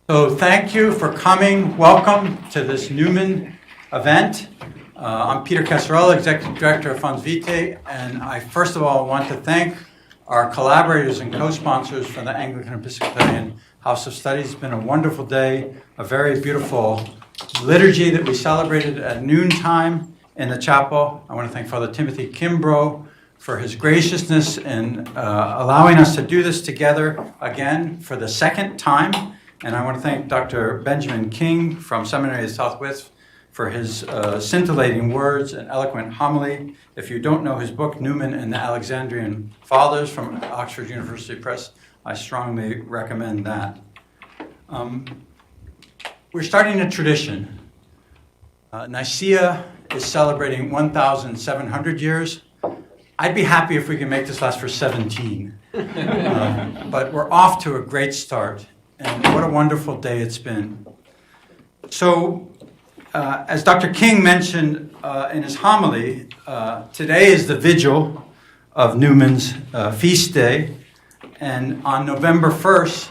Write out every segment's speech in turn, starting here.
So thank you for coming. Welcome to this Newman event. I'm Peter Casarella, Executive Director of Funds Vitae, and I first of all want to thank our collaborators and co-sponsors from the Anglican Episcopalian House of Studies. It's been a wonderful day, a very beautiful liturgy that we celebrated at noontime in the chapel. I want to thank Father Timothy Kimbrough for his graciousness in allowing us to do this together again for the second time. And I want to thank Dr. Benjamin King from Seminary of the Southwest for his scintillating words and eloquent homily. If you don't know his book, Newman and the Alexandrian Fathers from Oxford University Press, I strongly recommend that. We're starting a tradition. Nicaea is celebrating 1,700 years. I'd be happy if we can make this last for 17. But we're off to a great start. And what a wonderful day it's been. So, as Dr. King mentioned in his homily, today is the vigil of Newman's feast day. And on November 1st,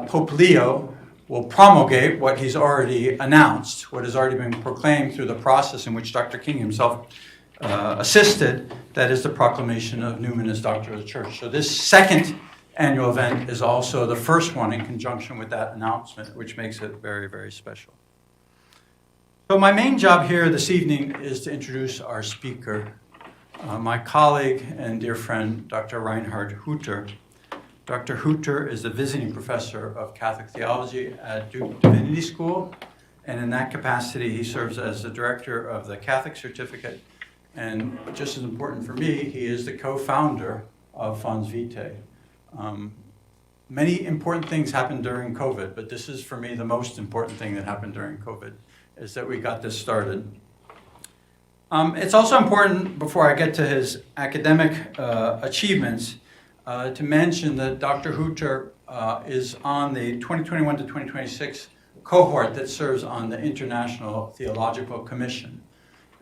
Pope Leo will promulgate what he's already announced, what has already been proclaimed through the process in which Dr. King himself assisted, that is the proclamation of Newman as Doctor of the Church. So this second annual event is also the first one in conjunction with that announcement, which makes it very, very special. So my main job here this evening is to introduce our speaker, my colleague and dear friend, Dr. Reinhard Huetter. Dr. Huetter is a visiting professor of Catholic theology at Duke Divinity School, and in that capacity he serves as the director of the Catholic Certificate, and just as important for me, he is the co-founder of Funds Vitae. Many important things happened during COVID, but this is for me the most important thing that happened during COVID, is that we got this started. It's also important, before I get to his academic achievements, to mention that Dr. Huetter is on the 2021 to 2026 cohort that serves on the International Theological Commission.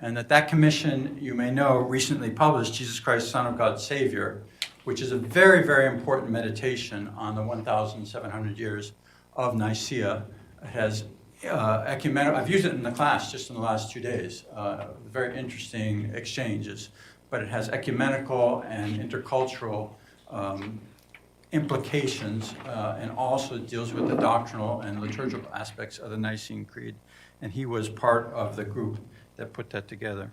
And that commission, you may know, recently published Jesus Christ, Son of God, Savior, which is a very, very important meditation on the 1,700 years of Nicaea. It has ecumenical, I've used it in the class just in the last 2 days, very interesting exchanges, but it has ecumenical and intercultural implications, and also deals with the doctrinal and liturgical aspects of the Nicene Creed. And he was part of the group that put that together.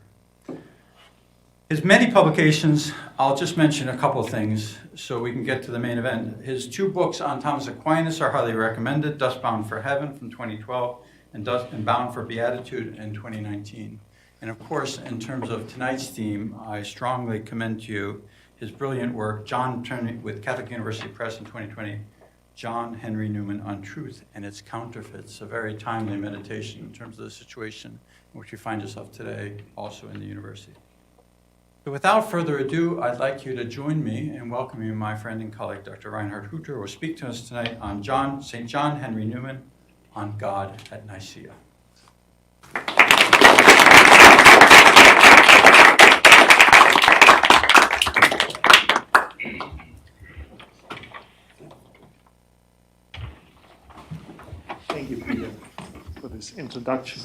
His many publications, I'll just mention a couple of things so we can get to the main event. His 2 books on Thomas Aquinas are highly recommended, Dust Bound for Heaven from 2012 and Bound for Beatitude in 2019. And of course, in terms of tonight's theme, I strongly commend to you his brilliant work, with Catholic University Press in 2020, John Henry Newman on Truth and Its Counterfeits, a very timely meditation in terms of the situation in which we find ourselves today, also in the university. So without further ado, I'd like you to join me in welcoming my friend and colleague, Dr. Reinhard Huetter, who will speak to us tonight on St. John Henry Newman on God at Nicaea. Thank you, Peter, for this introduction.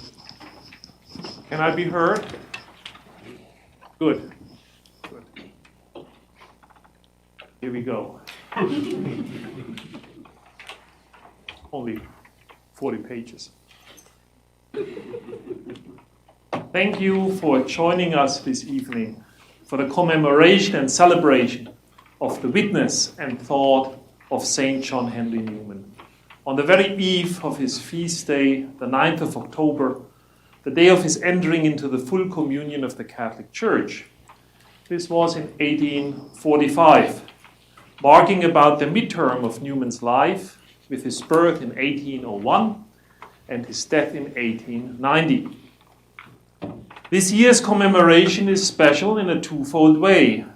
Can I be heard? Good. Here we go. Only 40 pages. Thank you for joining us this evening for the commemoration and celebration of the witness and thought of St. John Henry Newman. On the very eve of his feast day, the 9th of October, the day of his entering into the full communion of the Catholic Church. This was in 1845, marking about the midterm of Newman's life, with his birth in 1801 and his death in 1890. This year's commemoration is special in a twofold way.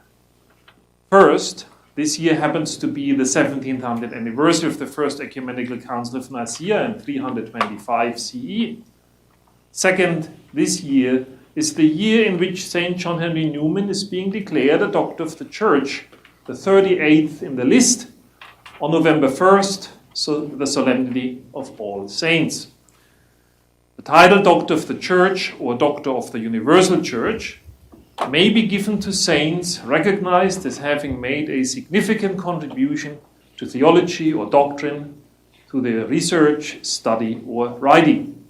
First, this year happens to be the 1700th anniversary of the First Ecumenical Council of Nicaea in 325 CE. Second, this year is the year in which St. John Henry Newman is being declared a Doctor of the Church, the 38th in the list, on November 1st, so the solemnity of all saints. The title Doctor of the Church or Doctor of the Universal Church may be given to saints recognized as having made a significant contribution to theology or doctrine, to their research, study, or writing.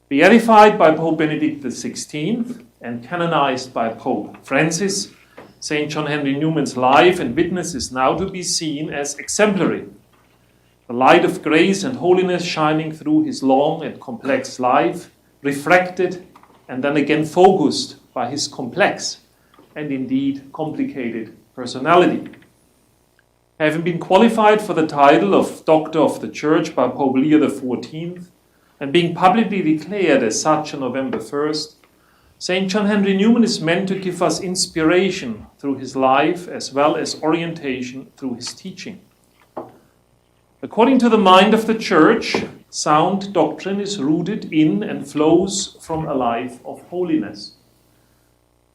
Beatified by Pope Benedict XVI and canonized by Pope Francis, St. John Henry Newman's life and witness is now to be seen as exemplary. The light of grace and holiness shining through his long and complex life, refracted and then again focused by his complex and indeed complicated personality. Having been qualified for the title of Doctor of the Church by Pope Leo XIV and being publicly declared as such on November 1st, St. John Henry Newman is meant to give us inspiration through his life as well as orientation through his teaching. According to the mind of the Church, sound doctrine is rooted in and flows from a life of holiness.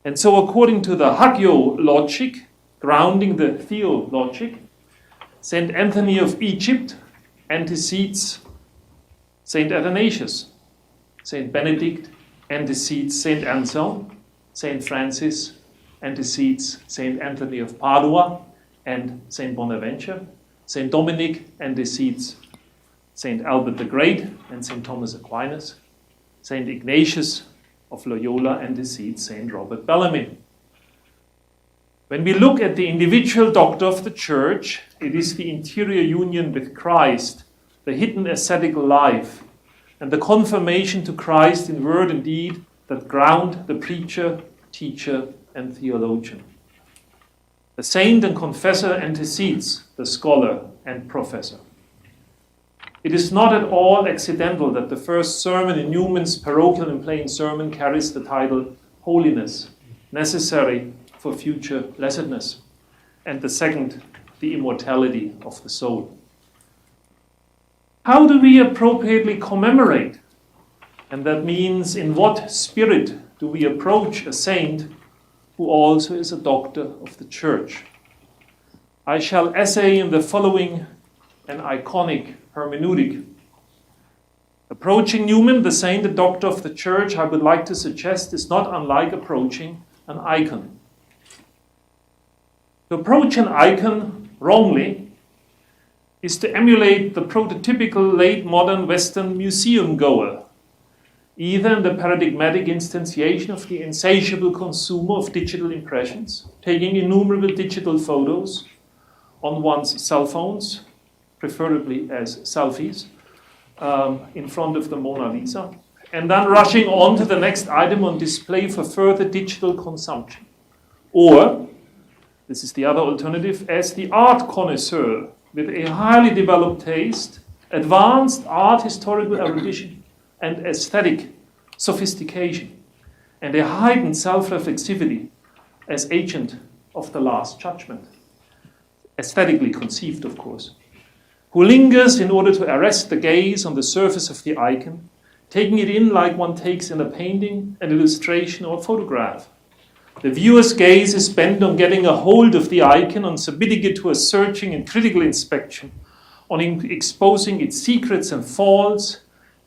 And so according to the hagiologic, grounding the theologic, St. Anthony of Egypt antecedes St. Athanasius, St. Benedict antecedes St. Anselm, St. Francis antecedes St. Anthony of Padua and St. Bonaventure, St. Dominic antecedes St. Albert the Great and St. Thomas Aquinas, St. Ignatius of Loyola antecedes St. Robert Bellarmine. When we look at the individual doctor of the Church, it is the interior union with Christ, the hidden ascetical life, and the confirmation to Christ in word and deed that ground the preacher, teacher, and theologian. The saint and confessor antecedes the scholar and professor. It is not at all accidental that the first sermon in Newman's parochial and plain sermon carries the title Holiness, necessary for future blessedness, and the second, the immortality of the soul. How do we appropriately commemorate? And that means in what spirit do we approach a saint who also is a doctor of the Church? I shall essay in the following an iconic hermeneutic. Approaching Newman, the saint, the doctor of the Church, I would like to suggest is not unlike approaching an icon. To approach an icon wrongly is to emulate the prototypical late modern Western museum goer, either in the paradigmatic instantiation of the insatiable consumer of digital impressions, taking innumerable digital photos on one's cell phones, preferably as selfies, in front of the Mona Lisa, and then rushing on to the next item on display for further digital consumption. Or, this is the other alternative, as the art connoisseur with a highly developed taste, advanced art historical erudition, and aesthetic sophistication, and a heightened self-reflexivity as agent of the Last Judgment, aesthetically conceived, of course, who lingers in order to arrest the gaze on the surface of the icon, taking it in like one takes in a painting, an illustration, or a photograph. The viewer's gaze is bent on getting a hold of the icon, on submitting it to a searching and critical inspection, on exposing its secrets and faults,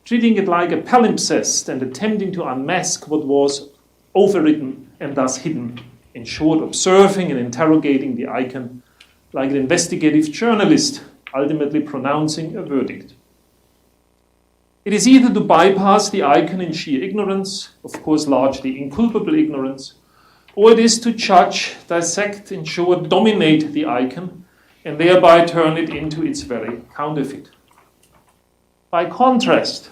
treating it like a palimpsest and attempting to unmask what was overwritten and thus hidden. In short, observing and interrogating the icon like an investigative journalist, ultimately pronouncing a verdict. It is either to bypass the icon in sheer ignorance, of course largely inculpable ignorance, or it is to judge, dissect, in short, dominate the icon, and thereby turn it into its very counterfeit. By contrast,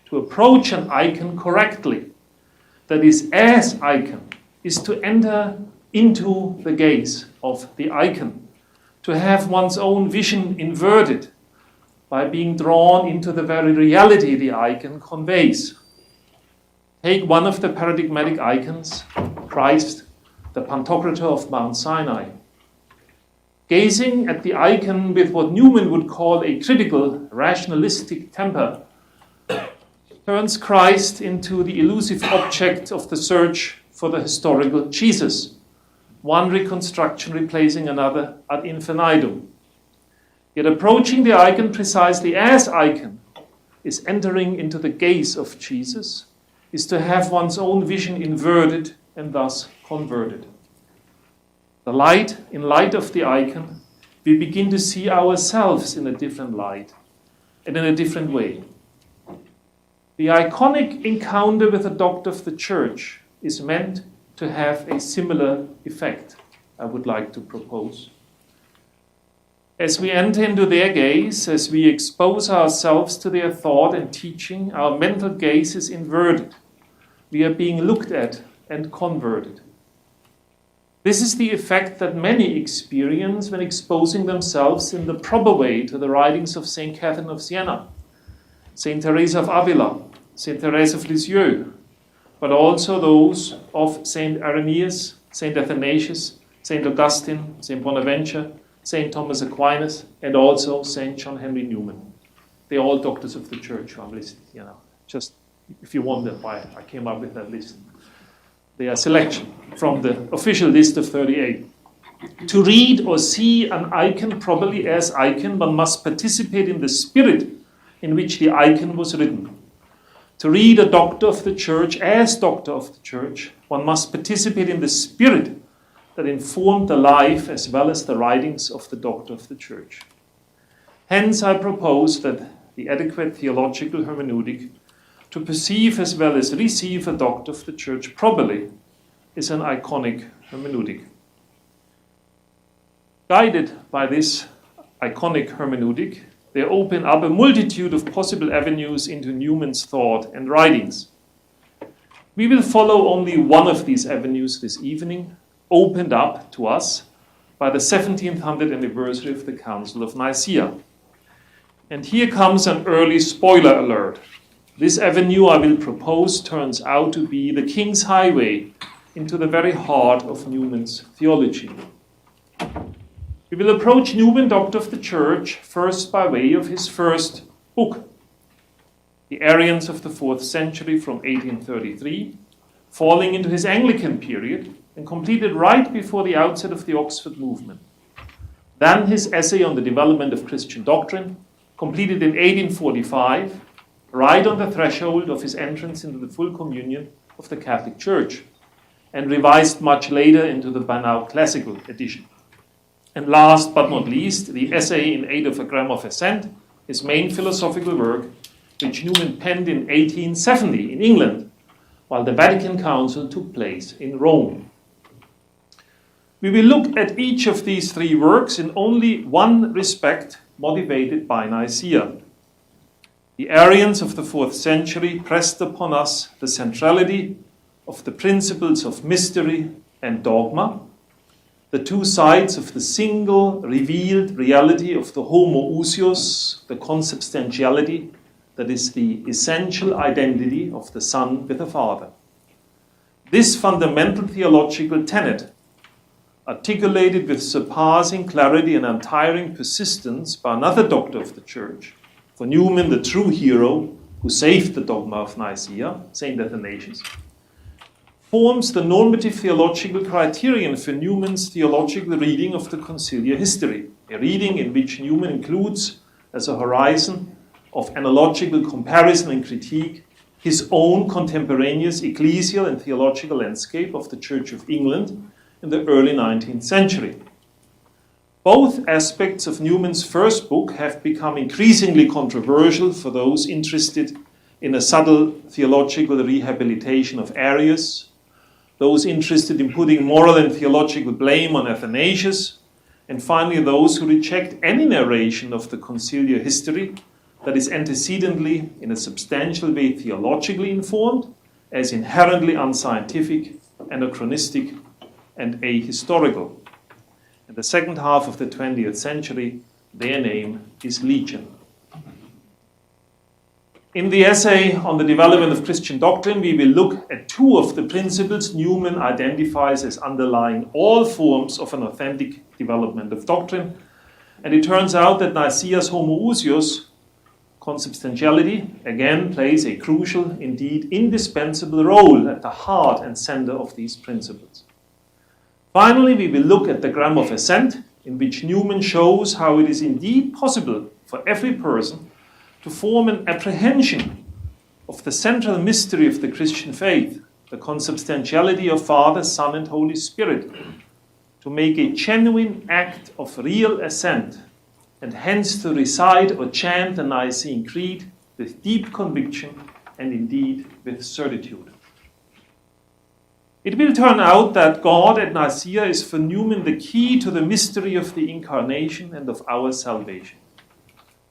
to approach an icon correctly, that is, as icon, is to enter into the gaze of the icon, to have one's own vision inverted by being drawn into the very reality the icon conveys. Take one of the paradigmatic icons, Christ, the Pantocrator of Mount Sinai. Gazing at the icon with what Newman would call a critical, rationalistic temper turns Christ into the elusive object of the search for the historical Jesus, one reconstruction replacing another ad infinitum. Yet approaching the icon precisely as icon is entering into the gaze of Jesus, is to have one's own vision inverted and thus converted. In light of the icon, we begin to see ourselves in a different light and in a different way. The iconic encounter with a doctor of the church is meant to have a similar effect, I would like to propose. As we enter into their gaze, as we expose ourselves to their thought and teaching, our mental gaze is inverted. We are being looked at and converted. This is the effect that many experience when exposing themselves in the proper way to the writings of St. Catherine of Siena, St. Teresa of Avila, St. Therese of Lisieux, but also those of St. Irenaeus, St. Athanasius, St. Augustine, St. Bonaventure, St. Thomas Aquinas, and also St. John Henry Newman. They're all doctors of the church who I'm listed here now. Just if you wonder why I came up with that list. They are selection from the official list of 38. To read or see an icon properly as icon, one must participate in the spirit in which the icon was written. To read a doctor of the church as doctor of the church, one must participate in the spirit that informed the life as well as the writings of the doctor of the church. Hence, I propose that the adequate theological hermeneutic to perceive as well as receive a doctor of the church properly is an iconic hermeneutic. Guided by this iconic hermeneutic, they open up a multitude of possible avenues into Newman's thought and writings. We will follow only one of these avenues this evening, opened up to us by the 1700th anniversary of the Council of Nicaea. And here comes an early spoiler alert. This avenue I will propose turns out to be the King's Highway into the very heart of Newman's theology. We will approach Newman, Doctor of the Church, first by way of his first book, The Arians of the 4th Century from 1833, falling into his Anglican period and completed right before the outset of the Oxford movement. Then his essay on the development of Christian doctrine, completed in 1845, right on the threshold of his entrance into the full communion of the Catholic Church, and revised much later into the by now classical edition. And last but not least, the essay in aid of a grammar of assent, his main philosophical work, which Newman penned in 1870 in England, while the Vatican Council took place in Rome. We will look at each of these three works in only one respect, motivated by Nicaea. The Arians of the 4th century pressed upon us the centrality of the principles of mystery and dogma, the two sides of the single revealed reality of the homoousios, the consubstantiality, that is the essential identity of the Son with the Father. This fundamental theological tenet, articulated with surpassing clarity and untiring persistence by another doctor of the Church, for Newman the true hero who saved the dogma of Nicaea, St. Athanasius, forms the normative theological criterion for Newman's theological reading of the conciliar history, a reading in which Newman includes as a horizon of analogical comparison and critique his own contemporaneous ecclesial and theological landscape of the Church of England in the early 19th century. Both aspects of Newman's first book have become increasingly controversial for those interested in a subtle theological rehabilitation of Arius, those interested in putting moral and theological blame on Athanasius, and finally those who reject any narration of the conciliar history that is antecedently, in a substantial way, theologically informed, as inherently unscientific, anachronistic, and ahistorical. In the second half of the 20th century, their name is Legion. In the essay on the development of Christian doctrine, we will look at two of the principles Newman identifies as underlying all forms of an authentic development of doctrine. And it turns out that Nicaea's homoousios, consubstantiality, again plays a crucial, indeed indispensable role at the heart and center of these principles. Finally, we will look at the grammar of assent, in which Newman shows how it is indeed possible for every person to form an apprehension of the central mystery of the Christian faith, the consubstantiality of Father, Son, and Holy Spirit, to make a genuine act of real assent, and hence to recite or chant the Nicene Creed with deep conviction and indeed with certitude. It will turn out that God at Nicaea is for Newman the key to the mystery of the Incarnation and of our salvation.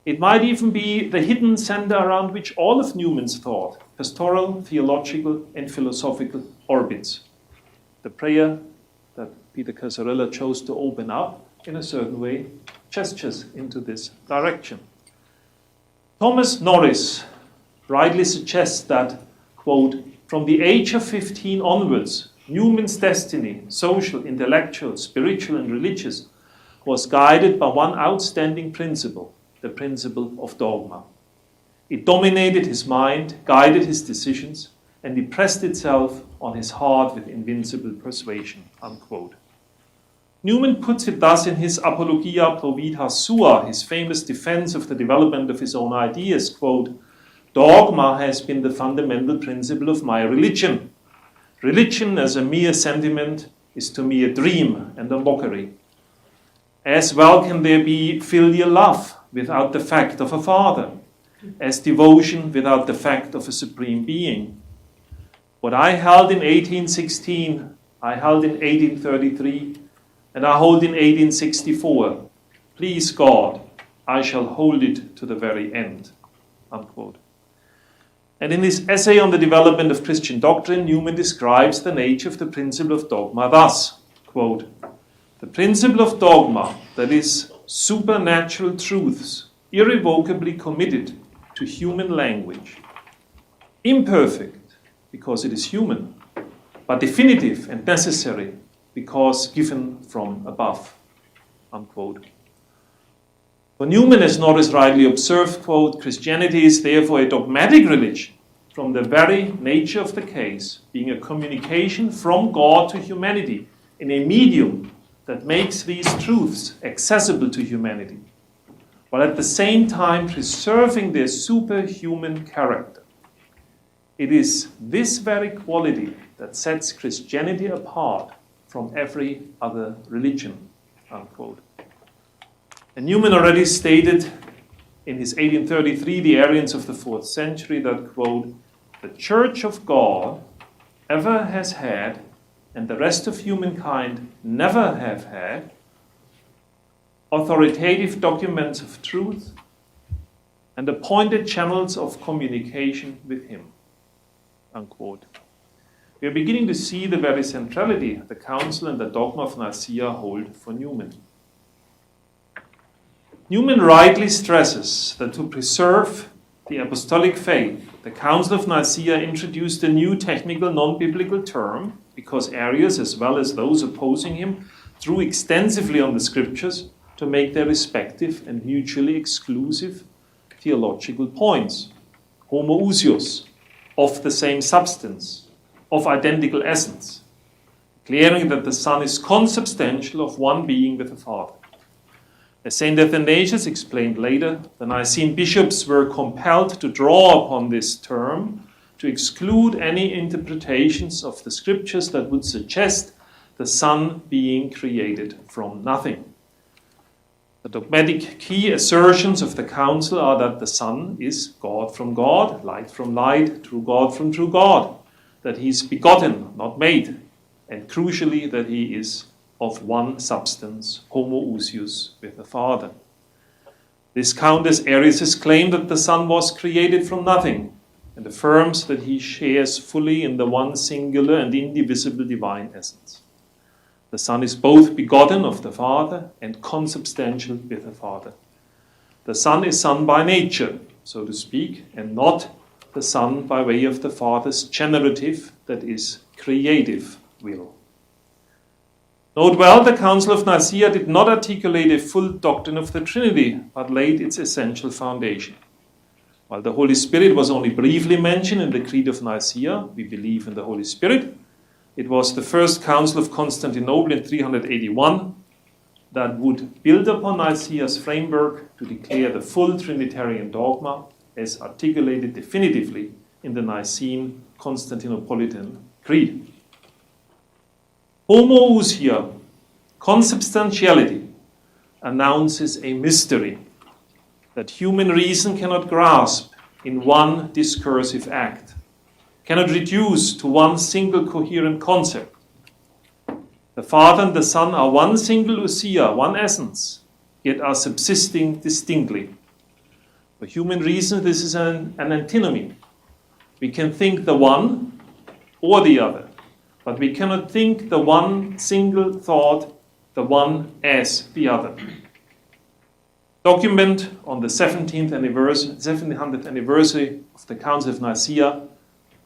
It might even be the hidden center around which all of Newman's thought, pastoral, theological, and philosophical, orbits. The prayer that Peter Casarella chose to open up in a certain way gestures into this direction. Thomas Norris rightly suggests that, quote, from the age of 15 onwards, Newman's destiny, social, intellectual, spiritual, and religious, was guided by one outstanding principle, the principle of dogma. It dominated his mind, guided his decisions, and impressed itself on his heart with invincible persuasion, unquote. Newman puts it thus in his Apologia pro vita sua, his famous defense of the development of his own ideas, quote, dogma has been the fundamental principle of my religion. Religion as a mere sentiment is to me a dream and a mockery. As well can there be filial love without the fact of a father, as devotion without the fact of a supreme being. What I held in 1816, I held in 1833, and I hold in 1864. Please God, I shall hold it to the very end, unquote. And in his essay on the development of Christian doctrine, Newman describes the nature of the principle of dogma thus, quote, the principle of dogma, that is, supernatural truths, irrevocably committed to human language, imperfect because it is human, but definitive and necessary because given from above, unquote. For Newman, as Norris rightly observed, quote, Christianity is therefore a dogmatic religion from the very nature of the case, being a communication from God to humanity in a medium that makes these truths accessible to humanity, while at the same time preserving their superhuman character. It is this very quality that sets Christianity apart from every other religion, unquote. And Newman already stated in his 1833, The Arians of the 4th Century, that, quote, the Church of God ever has had, and the rest of humankind never have had, authoritative documents of truth and appointed channels of communication with him, unquote. We are beginning to see the very centrality the Council and the dogma of Nicaea hold for Newman. Newman rightly stresses that to preserve the apostolic faith, the Council of Nicaea introduced a new technical non-biblical term because Arius, as well as those opposing him, drew extensively on the scriptures to make their respective and mutually exclusive theological points. Homoousios, of the same substance, of identical essence, declaring that the Son is consubstantial of one being with the Father. As St. Athanasius explained later, the Nicene bishops were compelled to draw upon this term to exclude any interpretations of the scriptures that would suggest the Son being created from nothing. The dogmatic key assertions of the Council are that the Son is God from God, light from light, true God from true God, that he is begotten, not made, and crucially that he is of one substance, homoousios, with the Father. This counters Arius' claim that the Son was created from nothing, and affirms that he shares fully in the one singular and indivisible divine essence. The Son is both begotten of the Father and consubstantial with the Father. The Son is Son by nature, so to speak, and not the Son by way of the Father's generative, that is, creative will. Note well, the Council of Nicaea did not articulate a full doctrine of the Trinity, but laid its essential foundation. While the Holy Spirit was only briefly mentioned in the Creed of Nicaea, we believe in the Holy Spirit, it was the first Council of Constantinople in 381, that would build upon Nicaea's framework to declare the full Trinitarian dogma as articulated definitively in the Nicene Constantinopolitan Creed. Homoousia, consubstantiality, announces a mystery that human reason cannot grasp in one discursive act, cannot reduce to one single coherent concept. The Father and the Son are one single ousia, one essence, yet are subsisting distinctly. For human reason, this is an antinomy. We can think the one or the other, but we cannot think the one single thought, the one as the other. Document on the 700th anniversary of the Council of Nicaea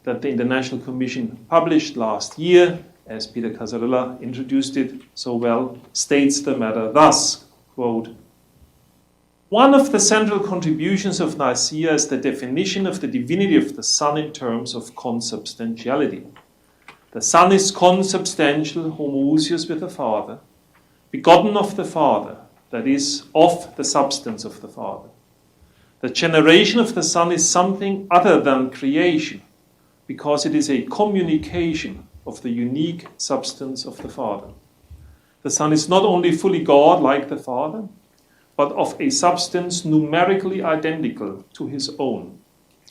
that the International Commission published last year, as Peter Casarella introduced it so well, states the matter thus, quote, "One of the central contributions of Nicaea is the definition of the divinity of the Son in terms of consubstantiality. The Son is consubstantial, homoousios with the Father, begotten of the Father, that is, of the substance of the Father. The generation of the Son is something other than creation, because it is a communication of the unique substance of the Father. The Son is not only fully God like the Father, but of a substance numerically identical to his own,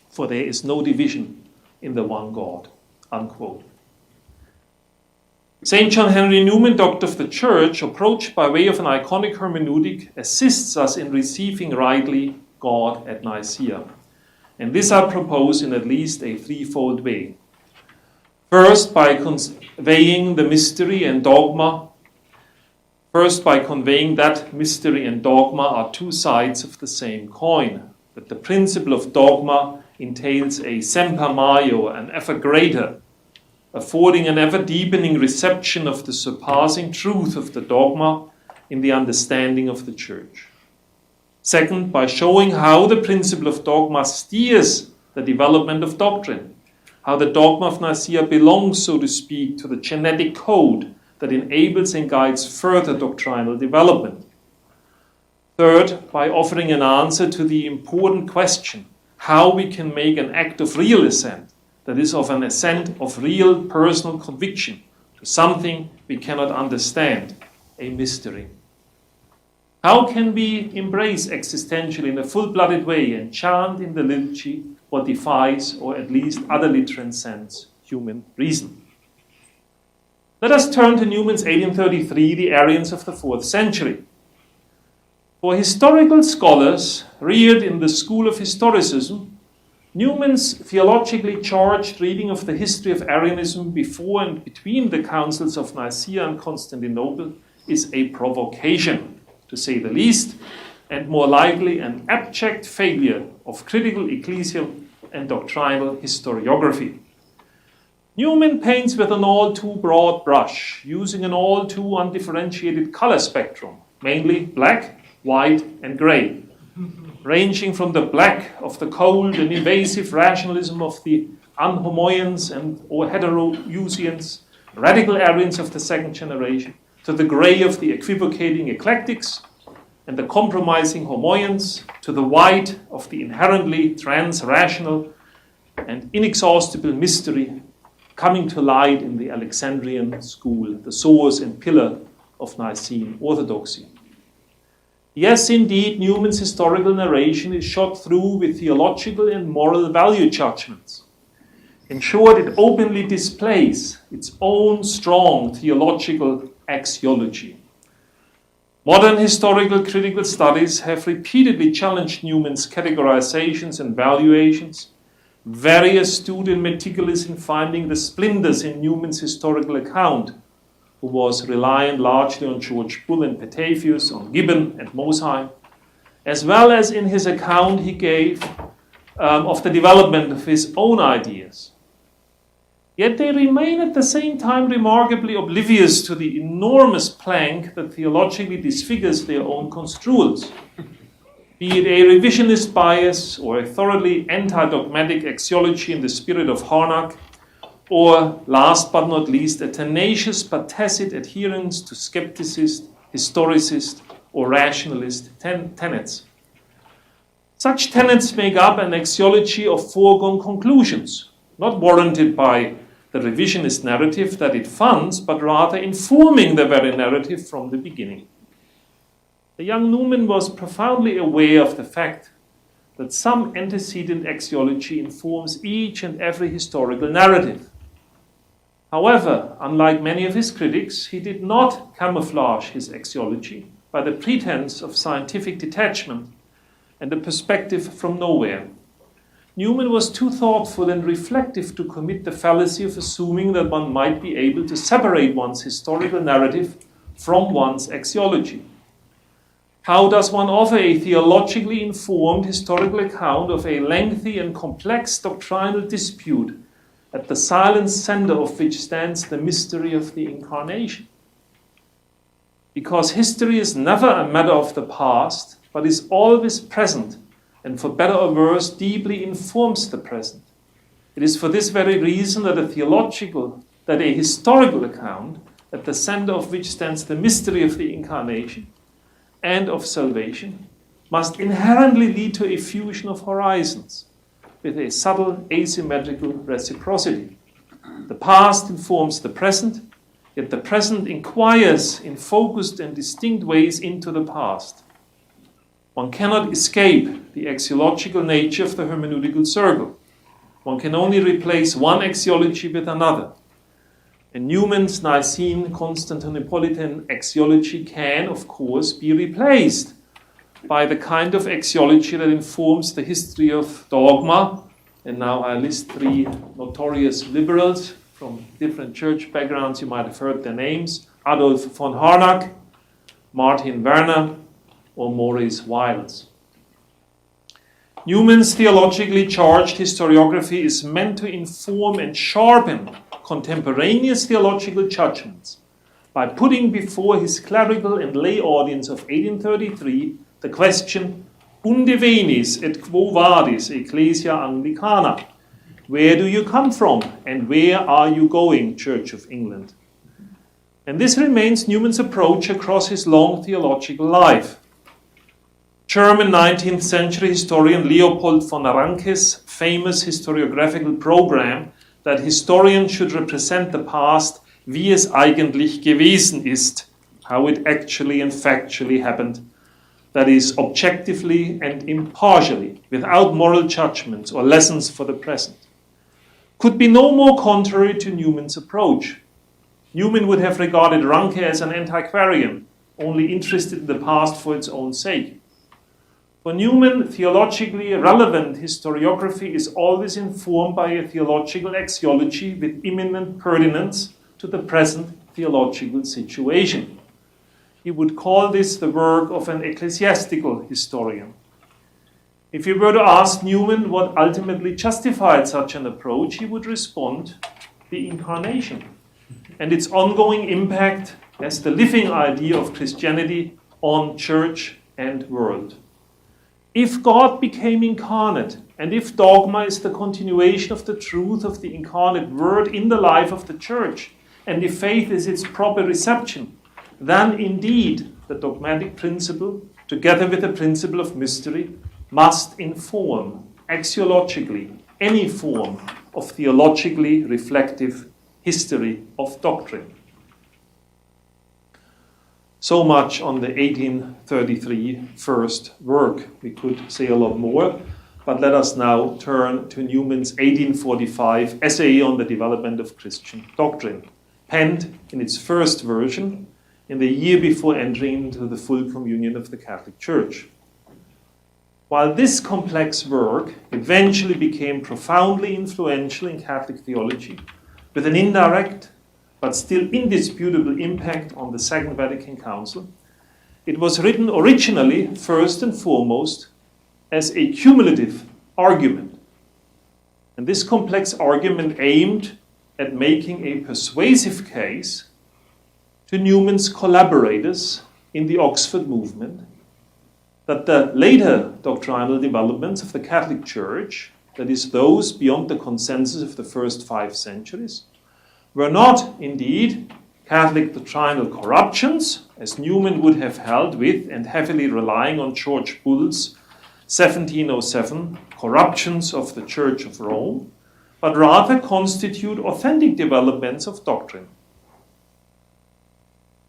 for there is no division in the one God." Unquote. St. John Henry Newman, Doctor of the Church, approached by way of an iconic hermeneutic, assists us in receiving rightly God at Nicaea. And this I propose in at least a threefold way. First, by conveying the mystery and dogma. First, by conveying that mystery and dogma are two sides of the same coin, that the principle of dogma entails a semper maior, an ever greater, affording an ever-deepening reception of the surpassing truth of the dogma in the understanding of the Church. Second, by showing how the principle of dogma steers the development of doctrine, how the dogma of Nicaea belongs, so to speak, to the genetic code that enables and guides further doctrinal development. Third, by offering an answer to the important question, how we can make an act of real assent, that is, of an assent of real personal conviction to something we cannot understand, a mystery. How can we embrace existentially in a full-blooded way and chant in the liturgy what defies or at least utterly transcends human reason? Let us turn to Newman's 1833, The Arians of the 4th Century. For historical scholars reared in the school of historicism, Newman's theologically charged reading of the history of Arianism before and between the councils of Nicaea and Constantinople is a provocation, to say the least, and more likely an abject failure of critical ecclesial and doctrinal historiography. Newman paints with an all too broad brush, using an all too undifferentiated color spectrum, mainly black, white, and gray, ranging from the black of the cold and invasive rationalism of the anhomoians and or heterousians, radical Arians of the second generation, to the gray of the equivocating eclectics and the compromising homoians, to the white of the inherently trans-rational and inexhaustible mystery coming to light in the Alexandrian school, the source and pillar of Nicene orthodoxy. Yes, indeed, Newman's historical narration is shot through with theological and moral value judgments. In short, it openly displays its own strong theological axiology. Modern historical critical studies have repeatedly challenged Newman's categorizations and valuations, very astute and meticulous in finding the splinters in Newman's historical account, who was reliant largely on George Bull and Petavius, on Gibbon and Mosheim, as well as in his account he gave of the development of his own ideas. Yet they remain at the same time remarkably oblivious to the enormous plank that theologically disfigures their own construals, be it a revisionist bias or a thoroughly anti-dogmatic axiology in the spirit of Harnack, or, last but not least, a tenacious but tacit adherence to skepticism historicist, or rationalist tenets. Such tenets make up an axiology of foregone conclusions, not warranted by the revisionist narrative that it funds, but rather informing the very narrative from the beginning. The young Newman was profoundly aware of the fact that some antecedent axiology informs each and every historical narrative. However, unlike many of his critics, he did not camouflage his axiology by the pretense of scientific detachment and a perspective from nowhere. Newman was too thoughtful and reflective to commit the fallacy of assuming that one might be able to separate one's historical narrative from one's axiology. How does one offer a theologically informed historical account of a lengthy and complex doctrinal dispute at the silent center of which stands the mystery of the Incarnation? Because history is never a matter of the past, but is always present, and for better or worse, deeply informs the present. It is for this very reason that a historical account, at the center of which stands the mystery of the Incarnation and of salvation, must inherently lead to a fusion of horizons, with a subtle asymmetrical reciprocity. The past informs the present, yet the present inquires in focused and distinct ways into the past. One cannot escape the axiological nature of the hermeneutical circle. One can only replace one axiology with another. And Newman's Nicene Constantinopolitan axiology can, of course, be replaced by the kind of axiology that informs the history of dogma. And now I list three notorious liberals from different church backgrounds. You might have heard their names: Adolf von Harnack, Martin Werner, or Maurice Wiles. Newman's theologically charged historiography is meant to inform and sharpen contemporaneous theological judgments by putting before his clerical and lay audience of 1833 the question, unde venis et quo vadis ecclesia anglicana? Where do you come from and where are you going, Church of England? And this remains Newman's approach across his long theological life. German 19th century historian Leopold von Ranke's famous historiographical program that historians should represent the past wie es eigentlich gewesen ist, how it actually and factually happened, that is, objectively and impartially, without moral judgments or lessons for the present, could be no more contrary to Newman's approach. Newman would have regarded Ranke as an antiquarian, only interested in the past for its own sake. For Newman, theologically relevant historiography is always informed by a theological axiology with imminent pertinence to the present theological situation. He would call this the work of an ecclesiastical historian. If you were to ask Newman what ultimately justified such an approach, he would respond, the Incarnation, and its ongoing impact as the living idea of Christianity on church and world. If God became incarnate, and if dogma is the continuation of the truth of the incarnate word in the life of the church, and if faith is its proper reception, then indeed the dogmatic principle, together with the principle of mystery, must inform axiologically any form of theologically reflective history of doctrine. So much on the 1833 first work. We could say a lot more, but let us now turn to Newman's 1845 essay on the development of Christian doctrine, penned in its first version in the year before entering into the full communion of the Catholic Church. While this complex work eventually became profoundly influential in Catholic theology, with an indirect but still indisputable impact on the Second Vatican Council, it was written originally, first and foremost, as a cumulative argument. And this complex argument aimed at making a persuasive case to Newman's collaborators in the Oxford movement that the later doctrinal developments of the Catholic Church, that is, those beyond the consensus of the first 5 centuries, were not indeed Catholic doctrinal corruptions, as Newman would have held with and heavily relying on George Bull's 1707 corruptions of the Church of Rome, but rather constitute authentic developments of doctrine.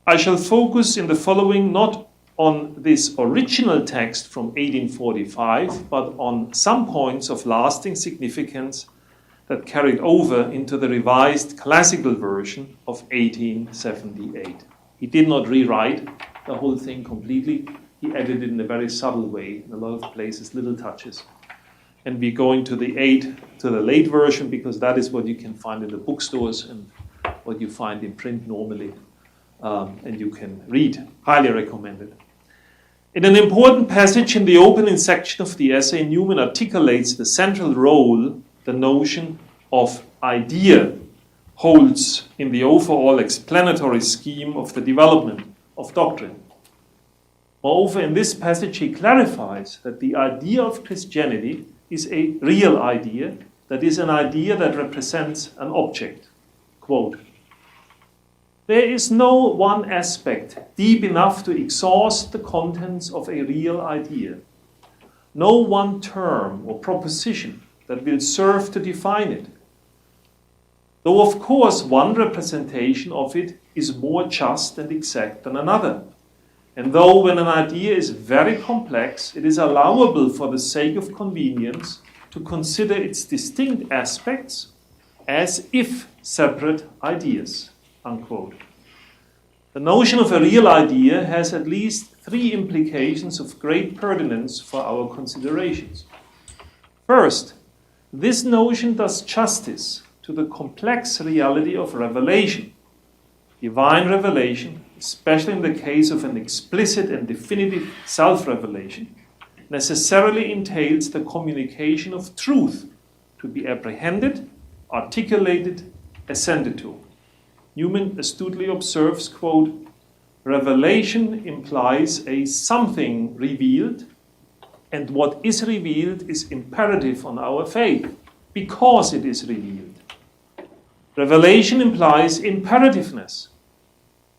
I shall focus in the following not on this original text from 1845, but on some points of lasting significance that carried over into the revised classical version of 1878. He did not rewrite the whole thing completely. He added it in a very subtle way, in a lot of places, little touches. And we're going to the late version, because that is what you can find in the bookstores and what you find in print normally. And you can read. Highly recommended. In an important passage in the opening section of the essay, Newman articulates the central role the notion of idea holds in the overall explanatory scheme of the development of doctrine. Moreover, in this passage, he clarifies that the idea of Christianity is a real idea, that is, an idea that represents an object. Quote, "There is no one aspect deep enough to exhaust the contents of a real idea, no one term or proposition that will serve to define it. Though, of course, one representation of it is more just and exact than another. And though when an idea is very complex, it is allowable for the sake of convenience to consider its distinct aspects as if separate ideas." Unquote. The notion of a real idea has at least three implications of great pertinence for our considerations. First, this notion does justice to the complex reality of revelation. Divine revelation, especially in the case of an explicit and definitive self-revelation, necessarily entails the communication of truth to be apprehended, articulated, assented to. Newman astutely observes, quote, "Revelation implies a something revealed, and what is revealed is imperative on our faith, because it is revealed. Revelation implies imperativeness.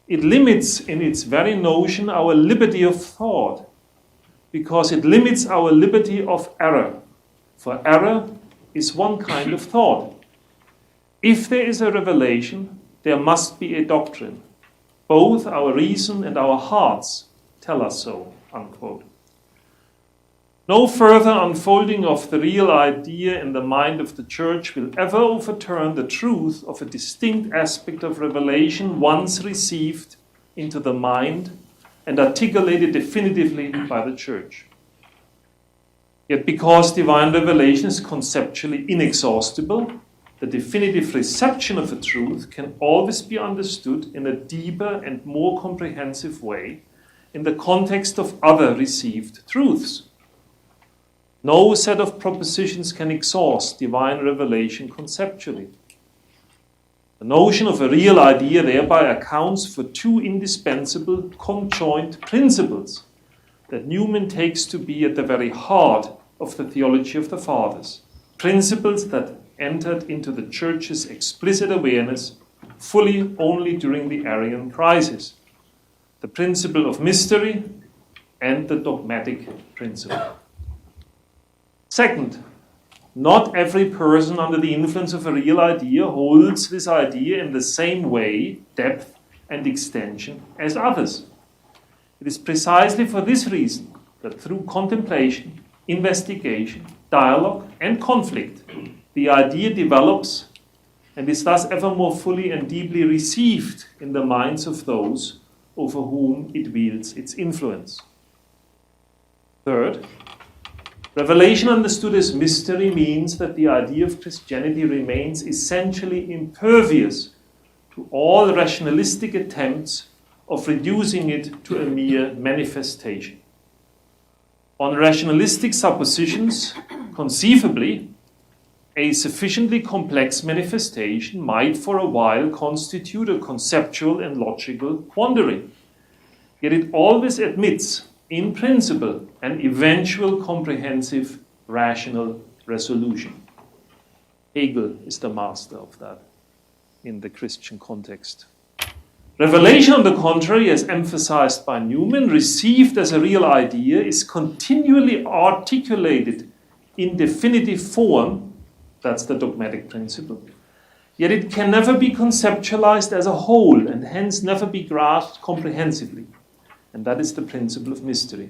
It limits in its very notion our liberty of thought, because it limits our liberty of error, for error is one kind of thought. If there is a revelation, there must be a doctrine. Both our reason and our hearts tell us so." Unquote. No further unfolding of the real idea in the mind of the Church will ever overturn the truth of a distinct aspect of revelation once received into the mind and articulated definitively by the Church. Yet because divine revelation is conceptually inexhaustible, the definitive reception of a truth can always be understood in a deeper and more comprehensive way in the context of other received truths. No set of propositions can exhaust divine revelation conceptually. The notion of a real idea thereby accounts for two indispensable conjoint principles that Newman takes to be at the very heart of the theology of the Fathers, principles that entered into the Church's explicit awareness fully only during the Arian crisis: the principle of mystery and the dogmatic principle. Second, not every person under the influence of a real idea holds this idea in the same way, depth, and extension as others. It is precisely for this reason that through contemplation, investigation, dialogue, and conflict, the idea develops and is thus ever more fully and deeply received in the minds of those over whom it wields its influence. Third, revelation understood as mystery means that the idea of Christianity remains essentially impervious to all rationalistic attempts of reducing it to a mere manifestation. On rationalistic suppositions, conceivably, a sufficiently complex manifestation might for a while constitute a conceptual and logical quandary. Yet it always admits, in principle, an eventual comprehensive rational resolution. Hegel is the master of that in the Christian context. Revelation, on the contrary, as emphasized by Newman, received as a real idea, is continually articulated in definitive form. That's the dogmatic principle. Yet it can never be conceptualized as a whole and hence never be grasped comprehensively. And that is the principle of mystery.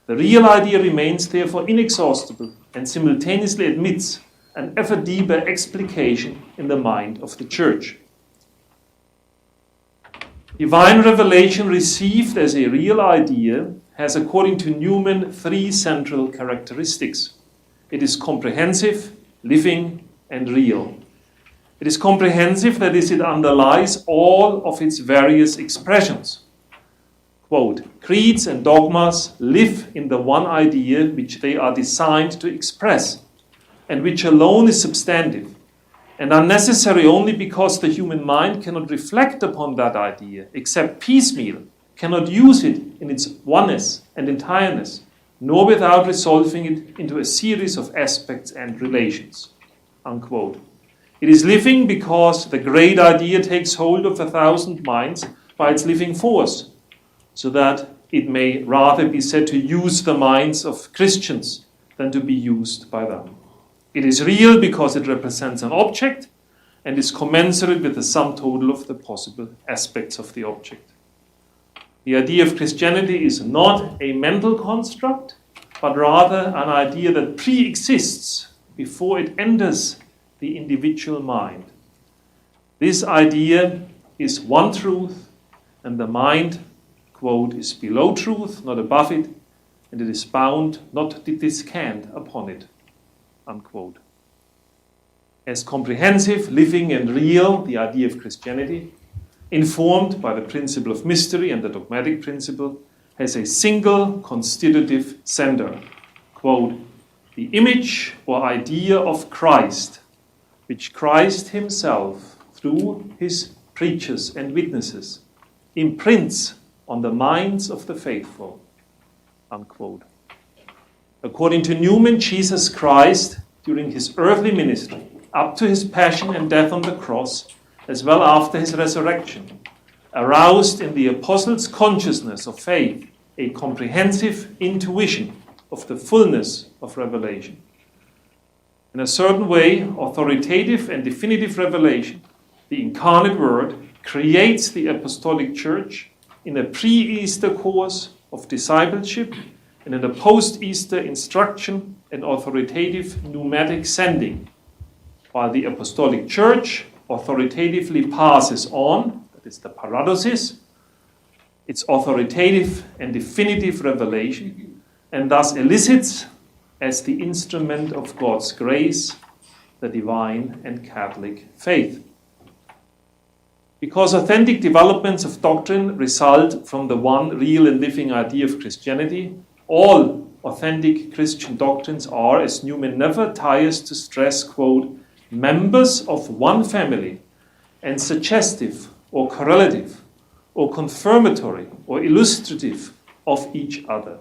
The real idea remains therefore inexhaustible and simultaneously admits an ever deeper explication in the mind of the Church. Divine revelation received as a real idea has, according to Newman, three central characteristics. It is comprehensive, living, and real. It is comprehensive, that is, it underlies all of its various expressions. Quote, creeds and dogmas live in the one idea which they are designed to express, and which alone is substantive, and are necessary only because the human mind cannot reflect upon that idea, except piecemeal, cannot use it in its oneness and entireness, nor without resolving it into a series of aspects and relations. Unquote. It is living because the great idea takes hold of 1,000 minds by its living force, so that it may rather be said to use the minds of Christians than to be used by them. It is real because it represents an object and is commensurate with the sum total of the possible aspects of the object. The idea of Christianity is not a mental construct, but rather an idea that pre-exists before it enters the individual mind. This idea is one truth, and the mind, quote, is below truth, not above it, and it is bound not to descant upon it. Unquote. As comprehensive, living, and real, the idea of Christianity, informed by the principle of mystery and the dogmatic principle, has a single constitutive center. Quote, the image or idea of Christ, which Christ himself, through his preachers and witnesses, imprints on the minds of the faithful. Unquote. According to Newman, Jesus Christ, during his earthly ministry, up to his passion and death on the cross, as well after his resurrection, aroused in the apostles' consciousness of faith a comprehensive intuition of the fullness of revelation. In a certain way, authoritative and definitive revelation, the incarnate Word, creates the apostolic church in a pre-Easter course of discipleship and in a post-Easter instruction and authoritative pneumatic sending, while the apostolic church authoritatively passes on, that is the paradosis, its authoritative and definitive revelation, and thus elicits, as the instrument of God's grace, the divine and Catholic faith. Because authentic developments of doctrine result from the one real and living idea of Christianity, all authentic Christian doctrines are, as Newman never tires to stress, quote, members of one family and suggestive or correlative or confirmatory or illustrative of each other.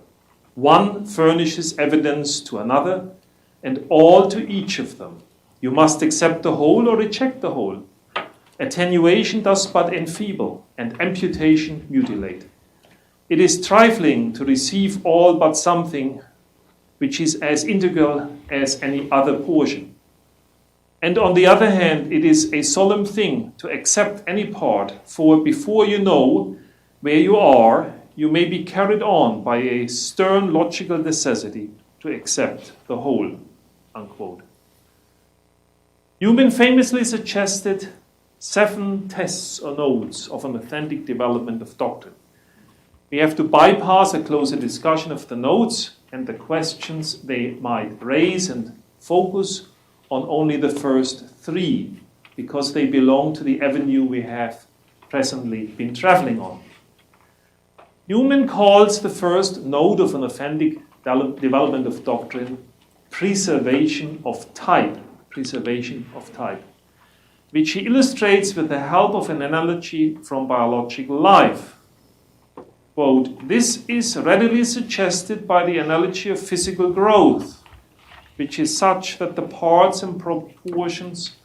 One furnishes evidence to another and all to each of them. You must accept the whole or reject the whole. Attenuation does but enfeeble and amputation mutilate. It is trifling to receive all but something which is as integral as any other portion. And on the other hand, it is a solemn thing to accept any part, for before you know where you are, you may be carried on by a stern logical necessity to accept the whole. Unquote. Newman famously suggested 7 tests or notes of an authentic development of doctrine. We have to bypass a closer discussion of the notes and the questions they might raise and focus on only the first 3, because they belong to the avenue we have presently been traveling on. Newman calls the first note of an authentic development of doctrine preservation of type, which he illustrates with the help of an analogy from biological life. Quote, this is readily suggested by the analogy of physical growth, which is such that the parts and proportions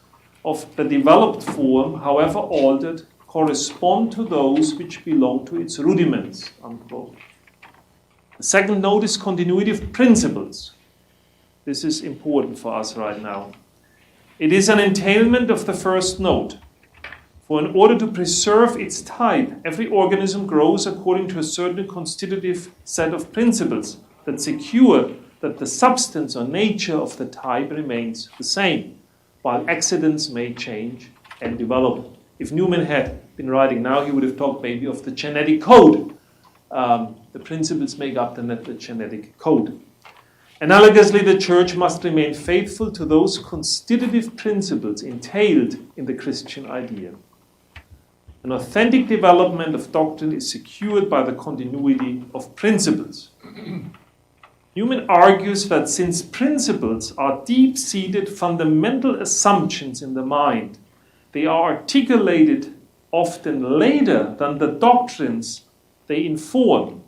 of the developed form, however altered, correspond to those which belong to its rudiments, unquote. The second note is continuity of principles. This is important for us right now. It is an entailment of the first note. For in order to preserve its type, every organism grows according to a certain constitutive set of principles that secure that the substance or nature of the type remains the same, while accidents may change and develop. If Newman had been writing now, he would have talked maybe of the genetic code. The principles make up the genetic code. Analogously, the Church must remain faithful to those constitutive principles entailed in the Christian idea. An authentic development of doctrine is secured by the continuity of principles. Newman argues that since principles are deep-seated fundamental assumptions in the mind, they are articulated often later than the doctrines they inform.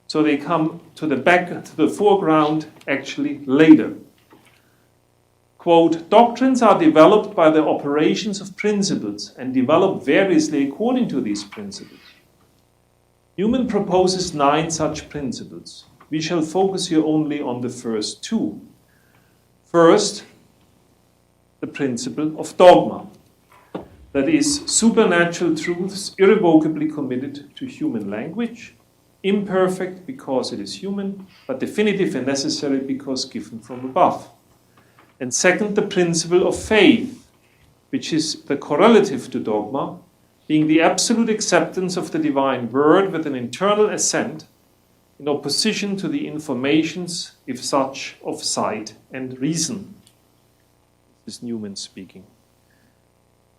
So they come to the foreground actually later. Quote, doctrines are developed by the operations of principles and develop variously according to these principles. Newman proposes 9 such principles. We shall focus here only on the first 2. First, the principle of dogma. That is, supernatural truths irrevocably committed to human language, imperfect because it is human, but definitive and necessary because given from above. And second, the principle of faith, which is the correlative to dogma, being the absolute acceptance of the divine word with an internal assent in opposition to the informations, if such, of sight and reason. This is Newman speaking.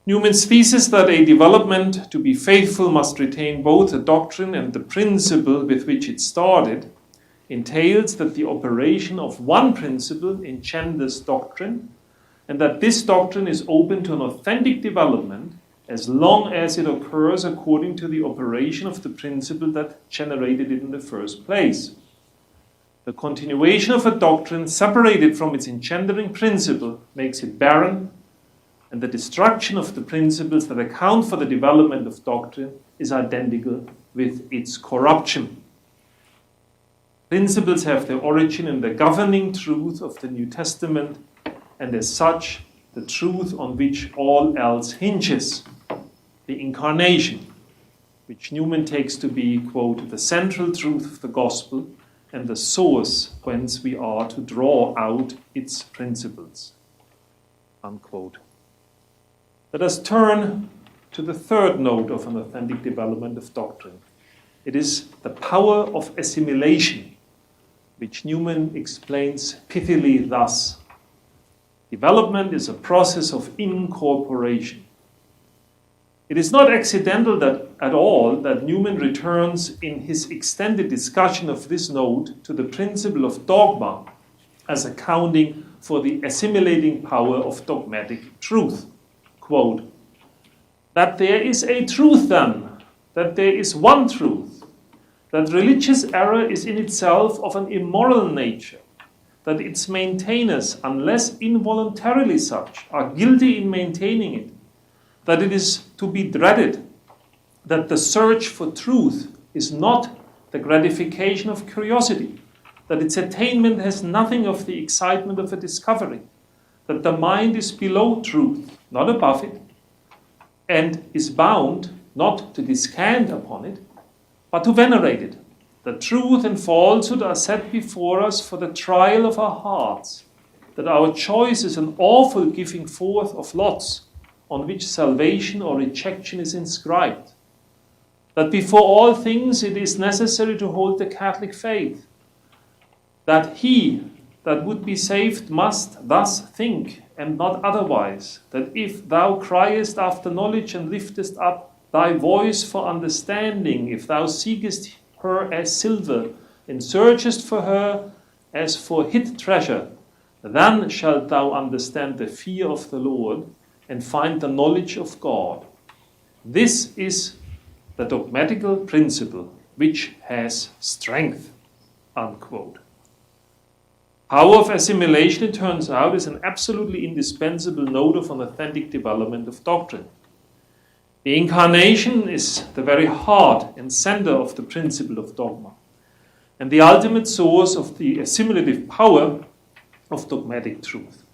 Newman's thesis that a development to be faithful must retain both the doctrine and the principle with which it started entails that the operation of one principle engenders doctrine, and that this doctrine is open to an authentic development as long as it occurs according to the operation of the principle that generated it in the first place. The continuation of a doctrine separated from its engendering principle makes it barren, and the destruction of the principles that account for the development of doctrine is identical with its corruption. Principles have their origin in the governing truth of the New Testament, and as such, the truth on which all else hinges, the incarnation, which Newman takes to be, quote, the central truth of the gospel and the source whence we are to draw out its principles, unquote. Let us turn to the third note of an authentic development of doctrine. It is the power of assimilation, which Newman explains pithily thus. Development is a process of incorporation. It is not accidental at all that Newman returns in his extended discussion of this note to the principle of dogma as accounting for the assimilating power of dogmatic truth. Quote, that there is a truth then, that there is one truth, that religious error is in itself of an immoral nature, that its maintainers, unless involuntarily such, are guilty in maintaining it, that it is to be dreaded, that the search for truth is not the gratification of curiosity, that its attainment has nothing of the excitement of a discovery, that the mind is below truth, not above it, and is bound not to descant upon it, but to venerate it. That truth and falsehood are set before us for the trial of our hearts, that our choice is an awful giving forth of lots on which salvation or rejection is inscribed, that before all things it is necessary to hold the Catholic faith, that he that would be saved must thus think and not otherwise, that if thou criest after knowledge and liftest up thy voice for understanding, if thou seekest her as silver and searchest for her as for hid treasure, then shalt thou understand the fear of the Lord and find the knowledge of God. This is the dogmatical principle which has strength, unquote. Power of assimilation, it turns out, is an absolutely indispensable note of an authentic development of doctrine. The incarnation is the very heart and center of the principle of dogma, and the ultimate source of the assimilative power of dogmatic truth.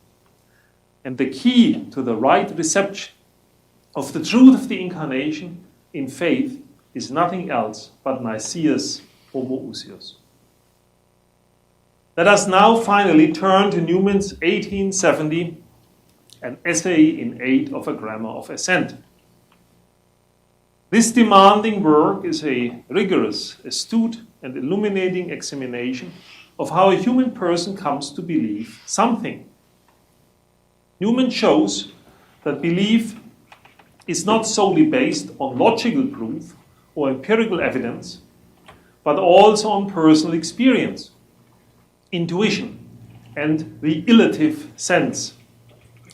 And the key to the right reception of the truth of the incarnation in faith is nothing else but Nicaea's homoousios. Let us now finally turn to Newman's 1870 An Essay in Aid of a Grammar of Assent. This demanding work is a rigorous, astute, and illuminating examination of how a human person comes to believe something. Newman shows that belief is not solely based on logical proof or empirical evidence, but also on personal experience, intuition, and the ilative sense,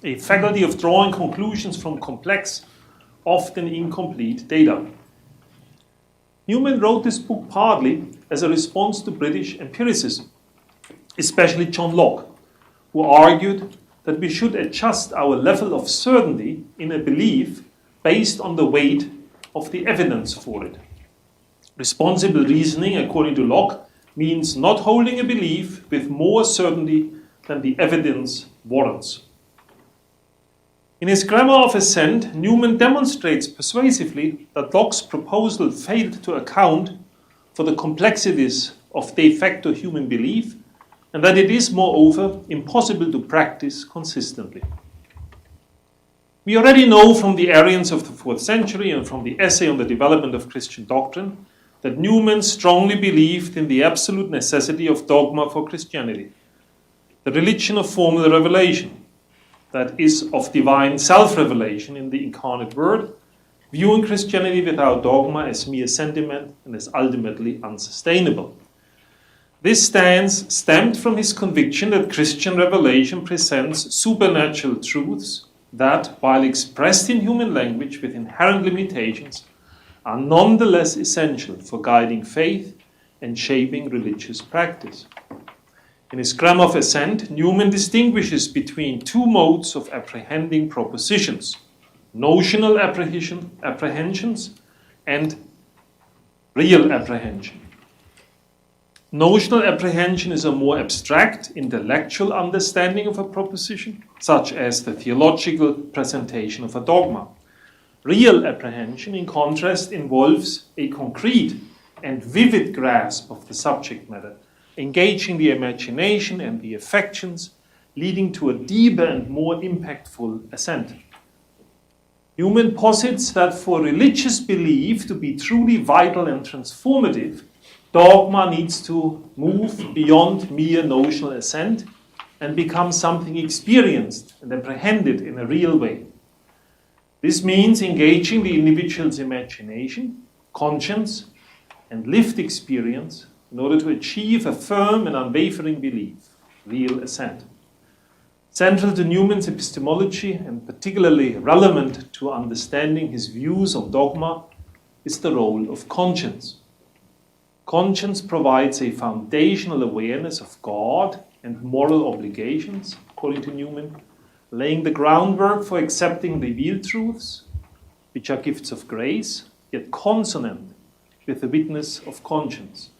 a faculty of drawing conclusions from complex, often incomplete data. Newman wrote this book partly as a response to British empiricism, especially John Locke, who argued that we should adjust our level of certainty in a belief based on the weight of the evidence for it. Responsible reasoning, according to Locke, means not holding a belief with more certainty than the evidence warrants. In his Grammar of Assent, Newman demonstrates persuasively that Locke's proposal failed to account for the complexities of de facto human belief, and that it is, moreover, impossible to practice consistently. We already know from the Arians of the 4th century and from the essay on the development of Christian doctrine that Newman strongly believed in the absolute necessity of dogma for Christianity, the religion of formal revelation, that is, of divine self-revelation in the incarnate Word, viewing Christianity without dogma as mere sentiment and as ultimately unsustainable. This stance stemmed from his conviction that Christian revelation presents supernatural truths that, while expressed in human language with inherent limitations, are nonetheless essential for guiding faith and shaping religious practice. In his Grammar of Assent, Newman distinguishes between two modes of apprehending propositions: notional apprehensions and real apprehension. Notional apprehension is a more abstract, intellectual understanding of a proposition, such as the theological presentation of a dogma. Real apprehension, in contrast, involves a concrete and vivid grasp of the subject matter, engaging the imagination and the affections, leading to a deeper and more impactful assent. Newman posits that for religious belief to be truly vital and transformative, dogma needs to move beyond mere notional assent and become something experienced and apprehended in a real way. This means engaging the individual's imagination, conscience, and lived experience in order to achieve a firm and unwavering belief, real assent. Central to Newman's epistemology, and particularly relevant to understanding his views on dogma, is the role of conscience. Conscience provides a foundational awareness of God and moral obligations, according to Newman, laying the groundwork for accepting revealed truths, which are gifts of grace, yet consonant with the witness of conscience.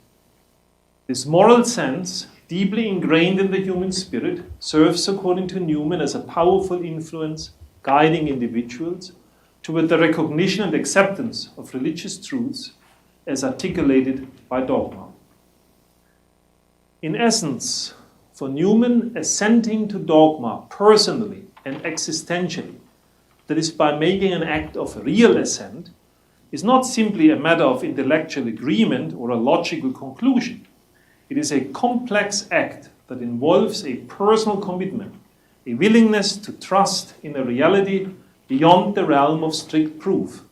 This moral sense, deeply ingrained in the human spirit, serves, according to Newman, as a powerful influence guiding individuals toward the recognition and acceptance of religious truths as articulated by dogma. In essence, for Newman, assenting to dogma personally and existentially, that is, by making an act of real assent, is not simply a matter of intellectual agreement or a logical conclusion. It is a complex act that involves a personal commitment, a willingness to trust in a reality beyond the realm of strict proof,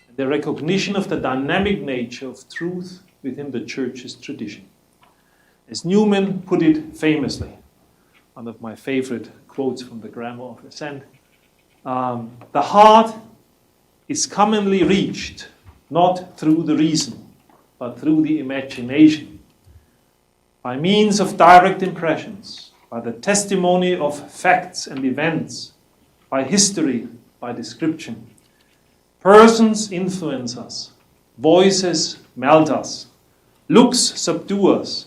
and the recognition of the dynamic nature of truth within the Church's tradition. As Newman put it famously, one of my favorite quotes from the Grammar of Assent, the heart is commonly reached not through the reason, but through the imagination, by means of direct impressions, by the testimony of facts and events, by history, by description. Persons influence us. Voices melt us. Looks subdue us.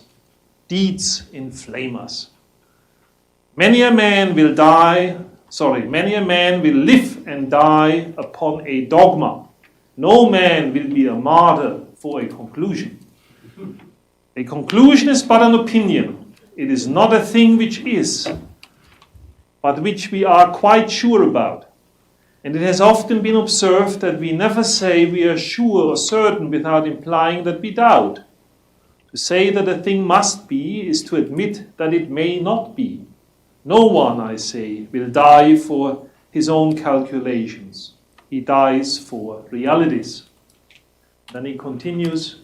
Deeds inflame us. Many a man will live and die upon a dogma. No man will be a martyr for a conclusion. A conclusion is but an opinion. It is not a thing which is, but which we are quite sure about. And it has often been observed that we never say we are sure or certain without implying that we doubt. To say that a thing must be is to admit that it may not be. No one, I say, will die for his own calculations. He dies for realities. Then he continues,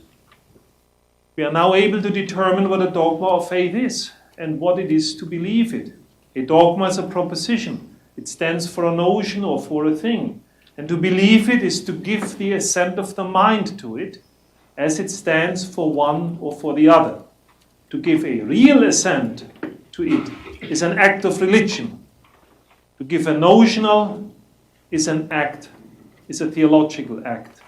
we are now able to determine what a dogma of faith is and what it is to believe it. A dogma is a proposition. It stands for a notion or for a thing. And to believe it is to give the assent of the mind to it, as it stands for one or for the other. To give a real assent to it is an act of religion. To give a notional is a theological act.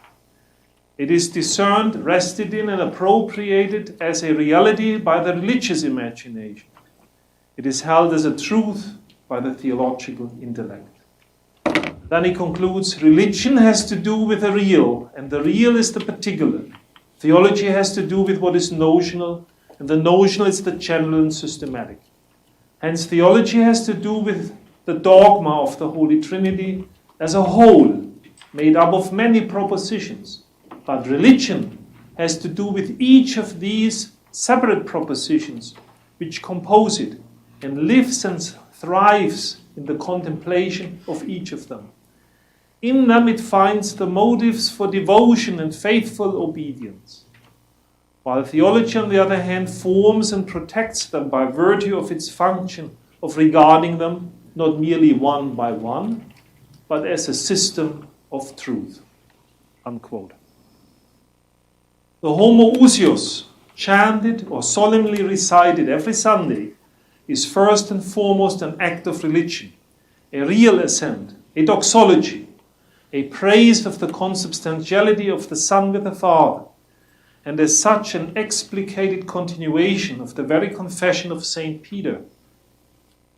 It is discerned, rested in, and appropriated as a reality by the religious imagination. It is held as a truth by the theological intellect. Then he concludes, religion has to do with the real, and the real is the particular. Theology has to do with what is notional, and the notional is the general and systematic. Hence, theology has to do with the dogma of the Holy Trinity as a whole, made up of many propositions. But religion has to do with each of these separate propositions which compose it, and lives and thrives in the contemplation of each of them. In them it finds the motives for devotion and faithful obedience, while theology, on the other hand, forms and protects them by virtue of its function of regarding them not merely one by one, but as a system of truth. Unquote. The homoousios, chanted or solemnly recited every Sunday, is first and foremost an act of religion, a real assent, a doxology, a praise of the consubstantiality of the Son with the Father, and as such an explicated continuation of the very confession of St. Peter.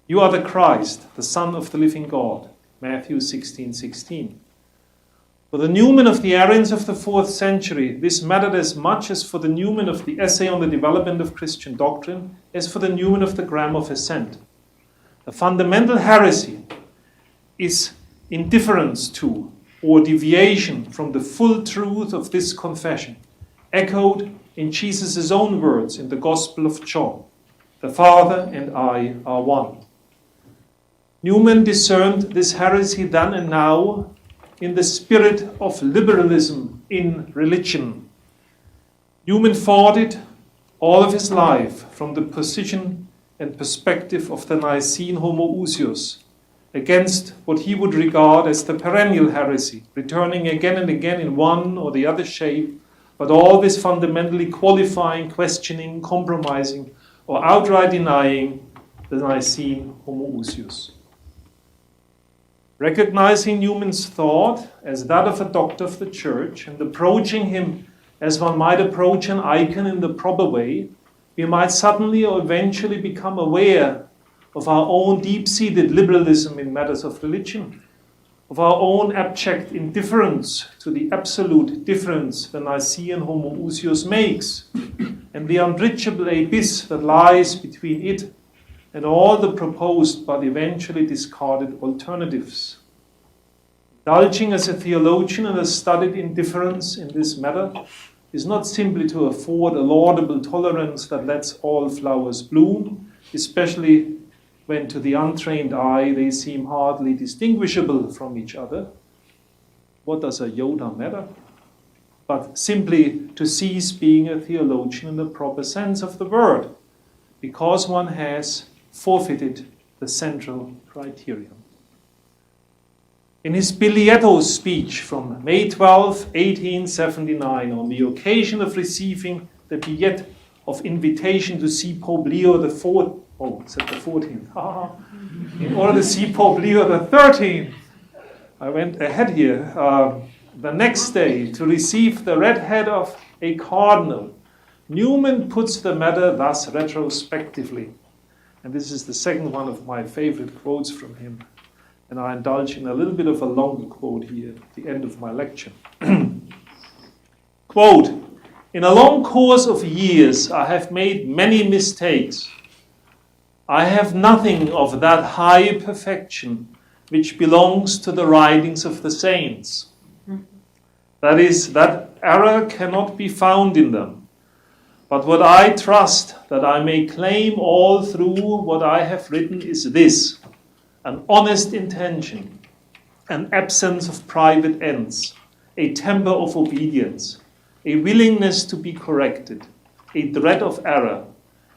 You are the Christ, the Son of the living God, Matthew 16:16. For the Newman of the Arians of the 4th century, this mattered as much as for the Newman of the Essay on the Development of Christian Doctrine, as for the Newman of the Grammar of Assent. The fundamental heresy is indifference to or deviation from the full truth of this confession, echoed in Jesus' own words in the Gospel of John, "The Father and I are one." Newman discerned this heresy then and now in the spirit of liberalism in religion. Newman fought it all of his life from the position and perspective of the Nicene homoousios against what he would regard as the perennial heresy, returning again and again in one or the other shape, but always fundamentally qualifying, questioning, compromising, or outright denying the Nicene homoousios. Recognizing Newman's thought as that of a doctor of the Church and approaching him as one might approach an icon in the proper way, we might suddenly or eventually become aware of our own deep-seated liberalism in matters of religion, of our own abject indifference to the absolute difference the Nicene homoousios makes, and the unbridgeable abyss that lies between it and all the proposed but eventually discarded alternatives. Indulging as a theologian and a studied indifference in this matter is not simply to afford a laudable tolerance that lets all flowers bloom, especially when to the untrained eye they seem hardly distinguishable from each other. What does a iota matter? But simply to cease being a theologian in the proper sense of the word, because one has forfeited the central criterion. In his Bilietto speech from May 12, 1879, on the occasion of receiving the billet of invitation to see Pope Leo the 14th, in order to see Pope Leo the 13th, I went ahead here. the next day to receive the red head of a cardinal, Newman puts the matter thus retrospectively. And this is the second one of my favorite quotes from him. And I indulge in a little bit of a longer quote here at the end of my lecture. Quote, "In a long course of years, I have made many mistakes. I have nothing of that high perfection which belongs to the writings of the saints. That is, that error cannot be found in them. But what I trust that I may claim all through what I have written is this: an honest intention, an absence of private ends, a temper of obedience, a willingness to be corrected, a dread of error,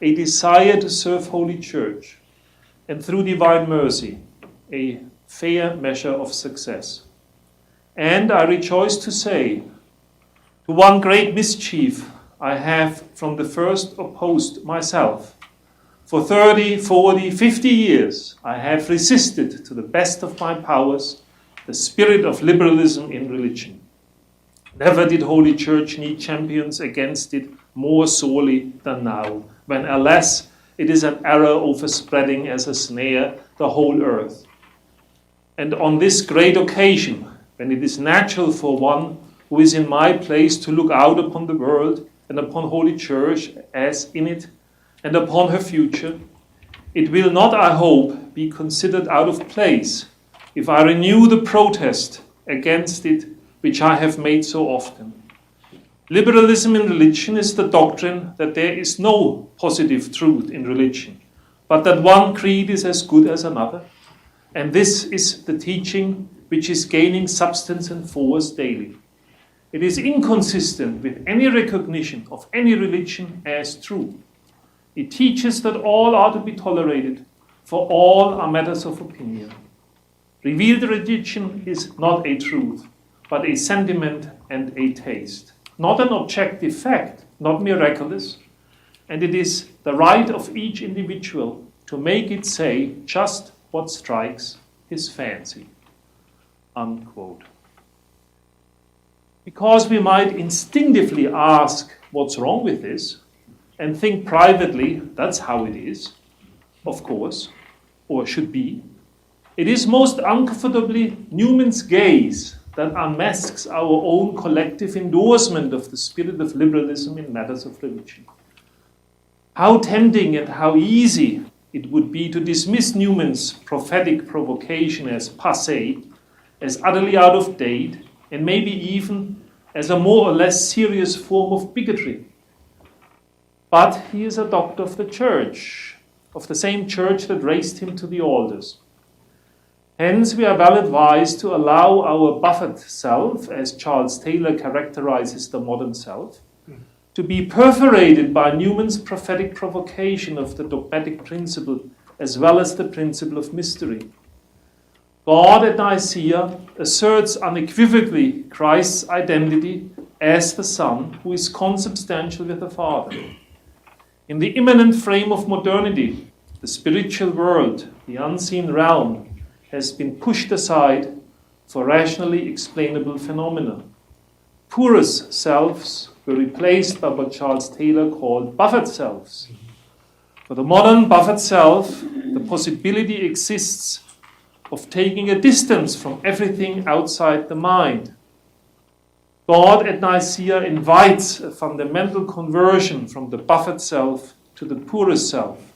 a desire to serve Holy Church, and through divine mercy, a fair measure of success. And I rejoice to say, to one great mischief I have from the first opposed myself. For 30, 40, 50 years I have resisted to the best of my powers the spirit of liberalism in religion. Never did Holy Church need champions against it more sorely than now, when, alas, it is an error overspreading as a snare the whole earth. And on this great occasion, when it is natural for one who is in my place to look out upon the world and upon Holy Church as in it, and upon her future, it will not, I hope, be considered out of place if I renew the protest against it which I have made so often. Liberalism in religion is the doctrine that there is no positive truth in religion, but that one creed is as good as another, and this is the teaching which is gaining substance and force daily. It is inconsistent with any recognition of any religion as true. It teaches that all are to be tolerated, for all are matters of opinion. Revealed religion is not a truth, but a sentiment and a taste. Not an objective fact, not miraculous, and it is the right of each individual to make it say just what strikes his fancy." Unquote. Because we might instinctively ask what's wrong with this, and think privately that's how it is, of course, or should be, it is most uncomfortably Newman's gaze that unmasks our own collective endorsement of the spirit of liberalism in matters of religion. How tempting and how easy it would be to dismiss Newman's prophetic provocation as passé, as utterly out of date, and maybe even as a more or less serious form of bigotry. But he is a doctor of the church, of the same church that raised him to the alders. Hence, we are well advised to allow our buffered self, as Charles Taylor characterizes the modern self, to be perforated by Newman's prophetic provocation of the dogmatic principle as well as the principle of mystery. God at Nicaea asserts unequivocally Christ's identity as the Son who is consubstantial with the Father. In the immanent frame of modernity, the spiritual world, the unseen realm, has been pushed aside for rationally explainable phenomena. Porous selves were replaced by what Charles Taylor called buffered selves. For the modern buffered self, the possibility exists of taking a distance from everything outside the mind. God at Nicaea invites a fundamental conversion from the buffered self to the poorest self,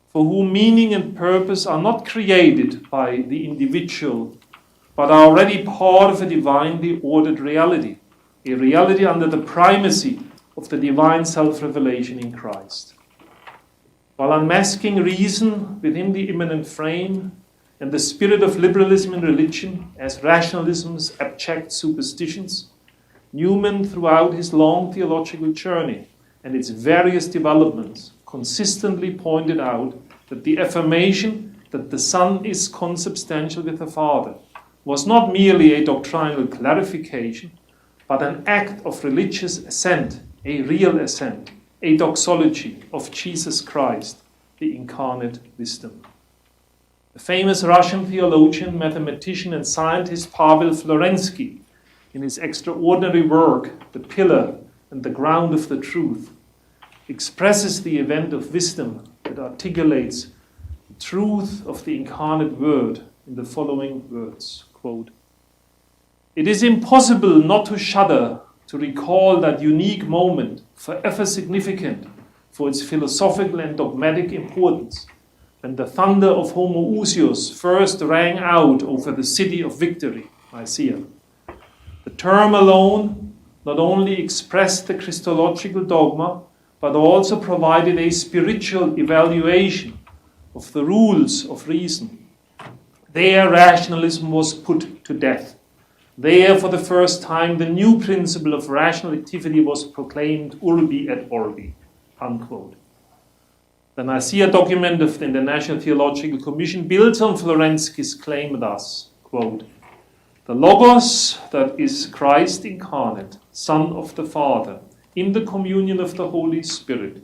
for whom meaning and purpose are not created by the individual, but are already part of a divinely ordered reality, a reality under the primacy of the divine self-revelation in Christ. While unmasking reason within the immanent frame and the spirit of liberalism in religion as rationalism's abject superstitions, Newman, throughout his long theological journey and its various developments, consistently pointed out that the affirmation that the Son is consubstantial with the Father was not merely a doctrinal clarification, but an act of religious assent, a real assent, a doxology of Jesus Christ, the incarnate wisdom. The famous Russian theologian, mathematician, and scientist Pavel Florensky, in his extraordinary work, The Pillar and the Ground of the Truth, expresses the event of wisdom that articulates the truth of the incarnate Word in the following words, quote, "It is impossible not to shudder to recall that unique moment, forever significant for its philosophical and dogmatic importance, when the thunder of Homoousios first rang out over the city of victory, Nicaea. The term alone not only expressed the Christological dogma, but also provided a spiritual evaluation of the rules of reason. There rationalism was put to death. There, for the first time, the new principle of rational activity was proclaimed urbi et orbi," unquote. The Nicaea document of the International Theological Commission builds on Florensky's claim thus, quote, "The Logos, that is Christ incarnate, Son of the Father, in the communion of the Holy Spirit,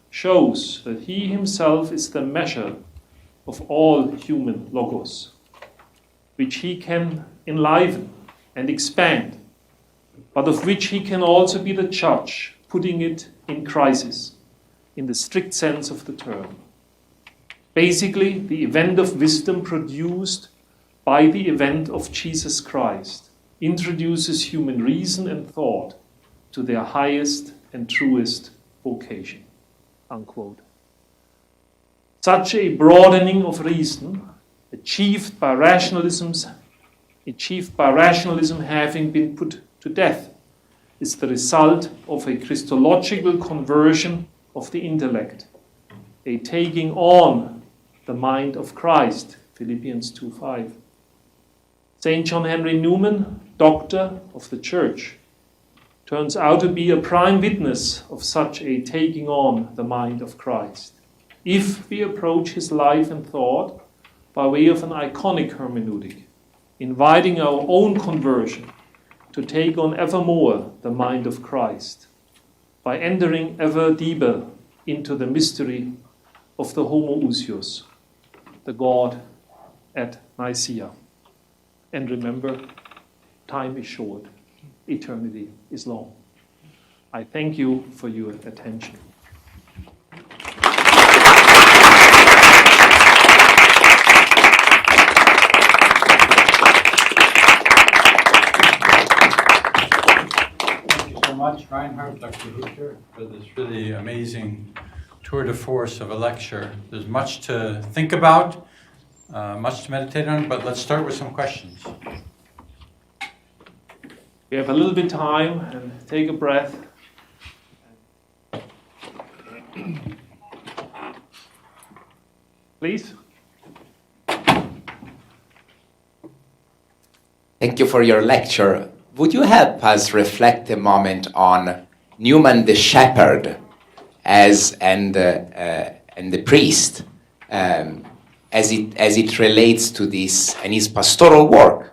shows that he himself is the measure of all human Logos, which he can enliven and expand, but of which he can also be the judge, putting it in crisis, in the strict sense of the term. Basically, the event of wisdom produced by the event of Jesus Christ introduces human reason and thought to their highest and truest vocation," unquote. Such a broadening of reason, achieved by rationalism having been put to death, is the result of a Christological conversion of the intellect, a taking on the mind of Christ, Philippians 2:5. St. John Henry Newman, doctor of the Church, turns out to be a prime witness of such a taking on the mind of Christ, if we approach his life and thought by way of an iconic hermeneutic, inviting our own conversion to take on ever more the mind of Christ, by entering ever deeper into the mystery of the Homoousios, the God at Nicaea. And remember, time is short, eternity is long. I thank you for your attention. Thank you so much, Reinhard, Dr. Huetter, for this really amazing tour de force of a lecture. There's much to think about, much to meditate on, but let's start with some questions. We have a little bit of time, and take a breath. Please. Thank you for your lecture. Would you help us reflect a moment on Newman the shepherd and the priest as it relates to this and his pastoral work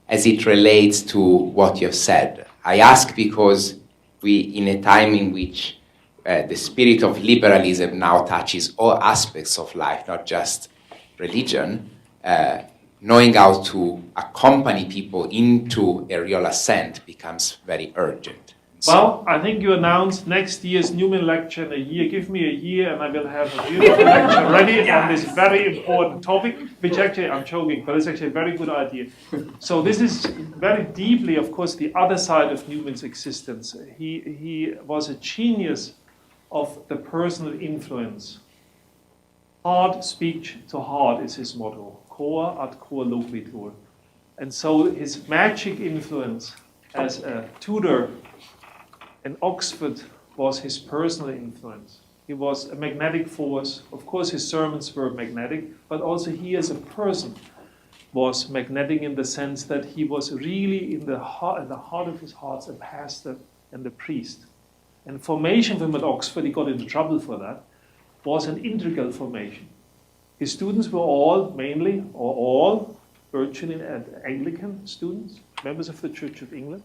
as it relates to what you've said? I ask because we, in a time in which the spirit of liberalism now touches all aspects of life, not just religion, knowing how to accompany people into a real assent becomes very urgent. Well, I think you announced next year's Newman lecture in a year. Give me a year and I will have a beautiful lecture ready on this very important topic, which actually, I'm joking, but it's actually a very good idea. So this is very deeply, of course, the other side of Newman's existence. He was a genius of the personal influence. Heart speech to heart is his motto. Cor ad cor loquitur. And so his magic influence as a tutor in Oxford was his personal influence. He was a magnetic force. Of course, his sermons were magnetic, but also he as a person was magnetic in the sense that he was really in the heart of his heart, a pastor and a priest. And formation for him at Oxford, he got into trouble for that, was an integral formation. His students were all, mainly, or all, virtually Anglican students, members of the Church of England,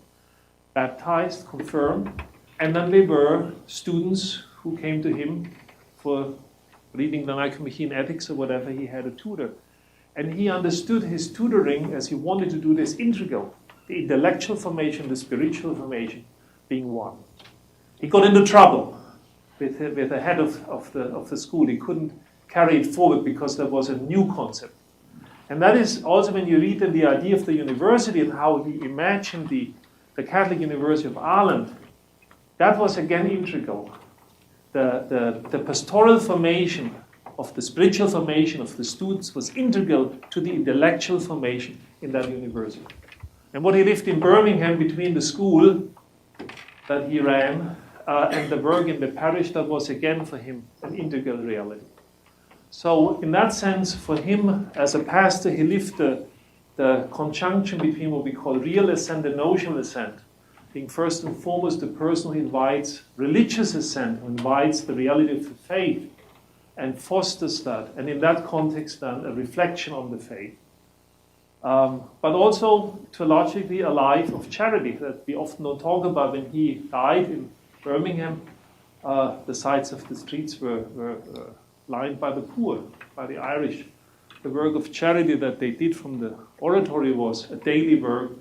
baptized, confirmed, and then they were students who came to him for reading the Nicomachean Ethics or whatever. He had a tutor. And he understood his tutoring, as he wanted to do this, integral the intellectual formation, the spiritual formation being one. He got into trouble with the head of the school. He couldn't carry it forward because there was a new concept. And that is also when you read in the idea of the university and how he imagined the Catholic University of Ireland, that was again integral. The pastoral formation of the spiritual formation of the students was integral to the intellectual formation in that university. And what he lived in Birmingham between the school that he ran and the work in the parish, that was again for him an integral reality. So in that sense, for him as a pastor, he lived the conjunction between what we call real assent and notional assent, being first and foremost the person who invites religious assent, who invites the reality of the faith and fosters that, and in that context then a reflection on the faith. But also theologically a life of charity that we often don't talk about. When he died in Birmingham, the sides of the streets were lined by the poor, by the Irish. The work of charity that they did from the oratory was a daily work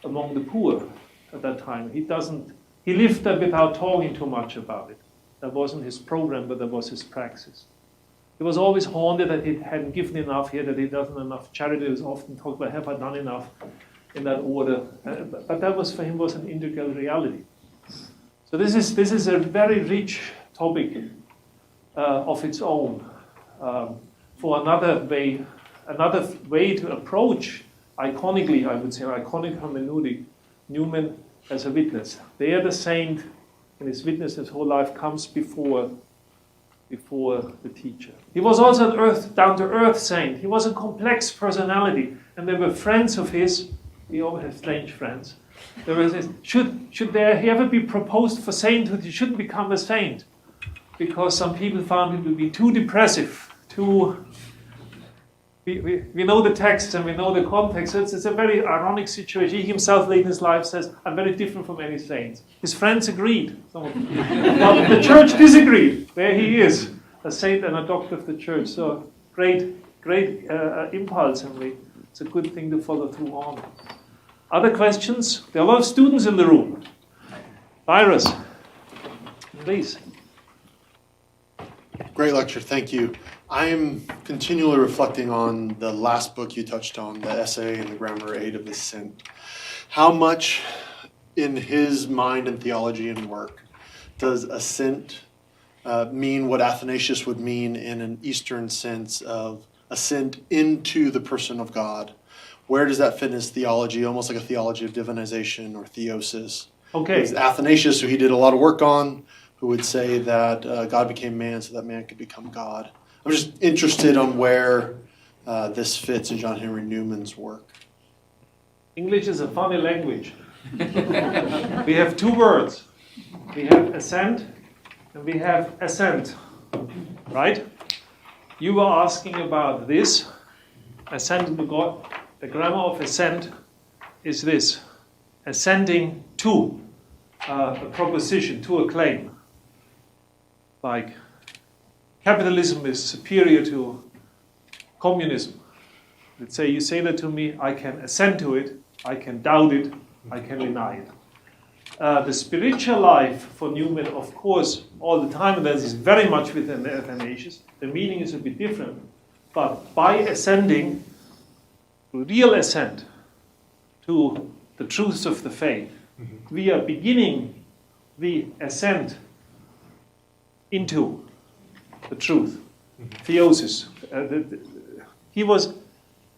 among the poor at that time. He lived that without talking too much about it. That wasn't his program, but that was his praxis. He was always haunted that he hadn't given enough here, that he doesn't enough charity. He was often talked about, have I done enough in that order? But that was for him was an integral reality. So this is a very rich topic of its own. For another way to approach, iconically, I would say, iconic hermeneutic, Newman as a witness. There the saint, in his witness, his whole life comes before the teacher. He was also an down-to-earth saint. He was a complex personality, and there were friends of his. We all have strange friends. There was this, should there he ever be proposed for sainthood, he shouldn't become a saint, because some people found him to be too depressive, too. We know the text and we know the context. So it's a very ironic situation. He himself late in his life says, I'm very different from any saints. His friends agreed. But the church disagreed. There he is, a saint and a doctor of the church. So great impulse, and it's a good thing to follow through on. Other questions? There are a lot of students in the room. Cyrus, please. Great lecture, thank you. I am continually reflecting on the last book you touched on, the essay and the grammar aid of assent. How much in his mind and theology and work does assent mean what Athanasius would mean in an Eastern sense of assent into the person of God? Where does that fit in his theology, almost like a theology of divinization or theosis? Okay. It's Athanasius, who he did a lot of work on, who would say that God became man so that man could become God. I'm just interested on where this fits in John Henry Newman's work. English is a funny language. We have two words. We have assent and we have assent. Right? You were asking about this. Assent to God. The grammar of assent is this. Assenting to a proposition, to a claim. Like, capitalism is superior to communism. Let's say you say that to me, I can assent to it, I can doubt it, I can deny it. The spiritual life for Newman, of course, all the time, and that is very much within the Athanasius. The meaning is a bit different. But by ascending, real assent to the truths of the faith, we are beginning the ascent into the truth, theosis. He was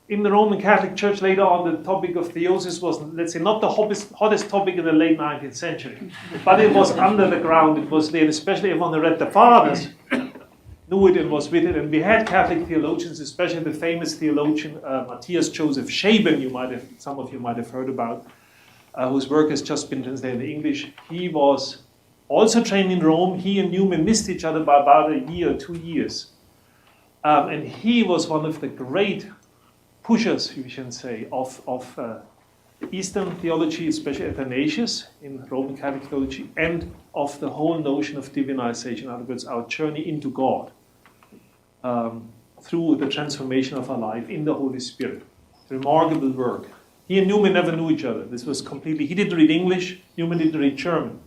in the Roman Catholic Church later on. The topic of theosis was, let's say, not the hottest topic in the late 19th century, but it was under the ground. It was there, especially when they read the Fathers, knew it and was with it. And we had Catholic theologians, especially the famous theologian Matthias Joseph Scheeben, some of you might have heard about, whose work has just been translated into English. He was also trained in Rome. He and Newman missed each other by about a year or 2 years. And he was one of the great pushers, we can say, of Eastern theology, especially Athanasius in Roman Catholic theology, and of the whole notion of divinization, in other words, our journey into God through the transformation of our life in the Holy Spirit. Remarkable work. He and Newman never knew each other. This was completely, he didn't read English, Newman didn't read German.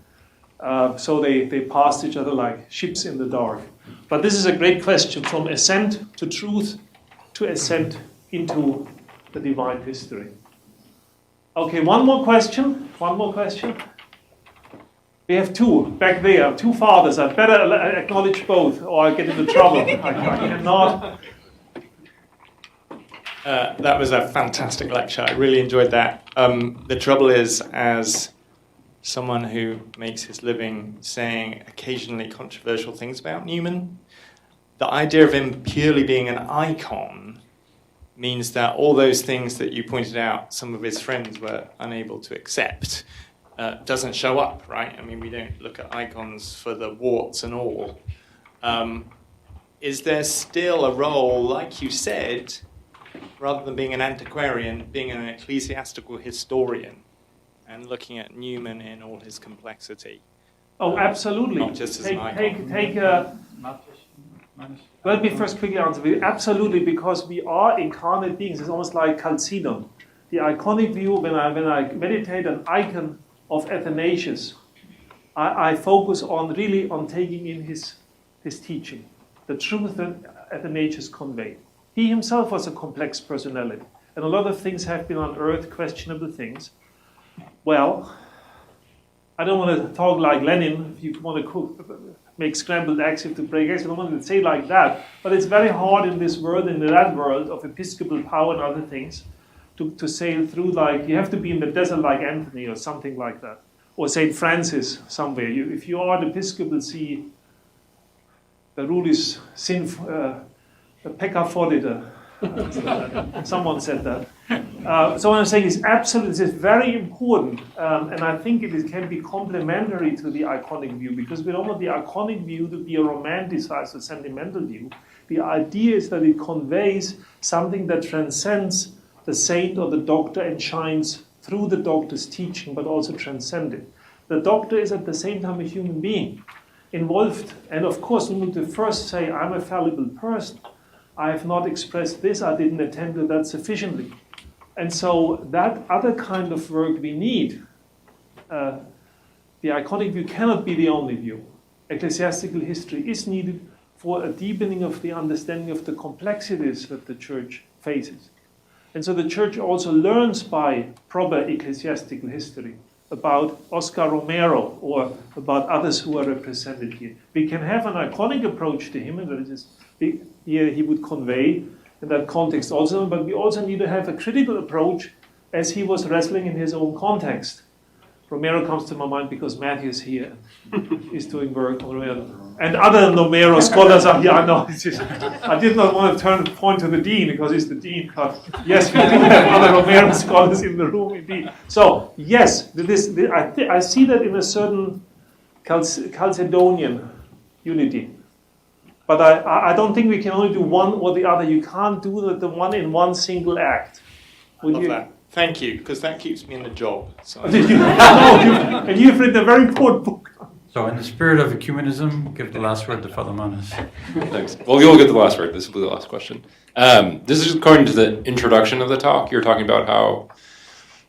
So they passed each other like ships in the dark. But this is a great question, from assent to truth to assent into the divine history. Okay, one more question. We have two back there, two fathers. I'd better acknowledge both or I'll get into trouble. I cannot. That was a fantastic lecture. I really enjoyed that. The trouble is, as someone who makes his living saying occasionally controversial things about Newman, the idea of him purely being an icon means that all those things that you pointed out some of his friends were unable to accept doesn't show up, right? I mean, we don't look at icons for the warts and all. Is there still a role, like you said, rather than being an antiquarian, being an ecclesiastical historian and looking at Newman in all his complexity? Oh, absolutely. Not just as an icon. Let me first quickly answer. Absolutely, because we are incarnate beings. It's almost like Chalcedon. The iconic view, when I meditate an icon of Athanasius, I focus on taking in his teaching, the truth that Athanasius conveyed. He himself was a complex personality, and a lot of things have been unearthed, questionable things. Well, I don't want to talk like Lenin. If you want to make scrambled eggs, you have to break eggs. I don't want to say like that. But it's very hard in this world, in that world of episcopal power and other things, to sail through. Like, you have to be in the desert like Anthony or something like that, or Saint Francis somewhere. If you are an episcopal see, the rule is pecca fodita. Someone said that. So what I'm saying is absolutely, this is very important, and I think it can be complementary to the iconic view, because we don't want the iconic view to be a romanticized or sentimental view. The idea is that it conveys something that transcends the saint or the doctor and shines through the doctor's teaching, but also transcends it. The doctor is at the same time a human being, involved, and of course we need to first say, I'm a fallible person. I have not expressed this, I didn't attend to that sufficiently. And so that other kind of work we need. The iconic view cannot be the only view. Ecclesiastical history is needed for a deepening of the understanding of the complexities that the church faces. And so the church also learns by proper ecclesiastical history about Oscar Romero or about others who are represented here. We can have an iconic approach to him, and that is here he would convey in that context also, but we also need to have a critical approach as he was wrestling in his own context. Romero comes to my mind because Matthew is here, is doing work on Romero. And other Romero scholars are here. I know. I did not want to point to the dean because he's the dean. But yes, we do have other Romero scholars in the room indeed. So yes, I see that in a certain Chalcedonian unity. But I don't think we can only do one or the other. You can't do the one in one single act. Love that. Thank you, because that keeps me in the job. So. And you've written a very important book. So in the spirit of ecumenism, give the last word to Father Manas. Thanks. Well, you'll get the last word. This will be the last question. This is according to the introduction of the talk. You're talking about how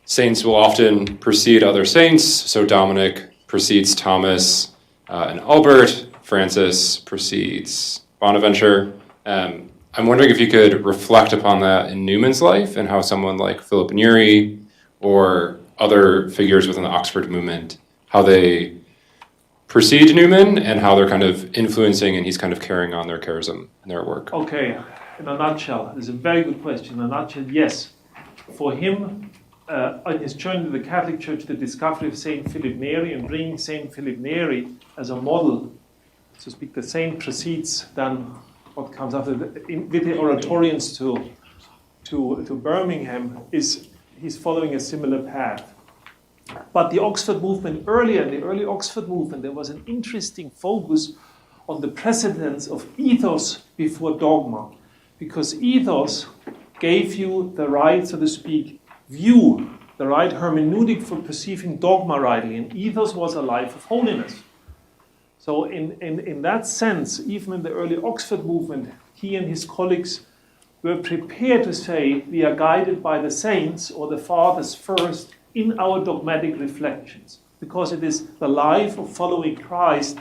saints will often precede other saints. So Dominic precedes Thomas and Albert. Francis precedes Bonaventure. I'm wondering if you could reflect upon that in Newman's life and how someone like Philip Neri or other figures within the Oxford movement, how they precede Newman and how they're kind of influencing and he's kind of carrying on their charism and their work. Okay, in a nutshell, it's a very good question. In a nutshell, yes. For him, on his journey to the Catholic Church, the discovery of Saint Philip Neri and bringing Saint Philip Neri as a model, so to speak, the saint precedes then what comes after with the oratorians to Birmingham he's following a similar path. But the Oxford movement earlier, in the early Oxford movement, there was an interesting focus on the precedence of ethos before dogma, because ethos gave you the right, so to speak, view, the right hermeneutic for perceiving dogma rightly, and ethos was a life of holiness. So in that sense, even in the early Oxford movement, he and his colleagues were prepared to say we are guided by the saints or the fathers first in our dogmatic reflections, because it is the life of following Christ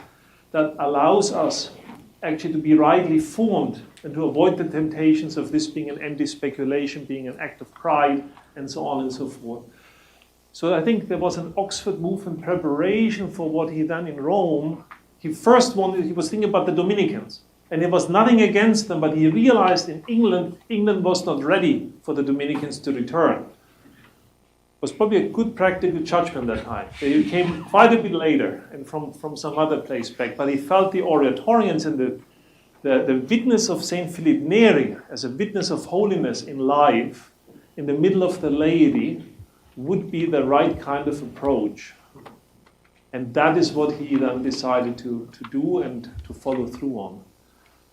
that allows us actually to be rightly formed and to avoid the temptations of this being an empty speculation, being an act of pride, and so on and so forth. So I think there was an Oxford movement preparation for what he done in Rome. He was thinking about the Dominicans. And there was nothing against them, but he realized in England was not ready for the Dominicans to return. It was probably a good practical judgment that time. They came quite a bit later and from some other place back. But he felt the Oratorians and the witness of St. Philip Neri as a witness of holiness in life, in the middle of the laity, would be the right kind of approach. And that is what he then decided to do and to follow through on.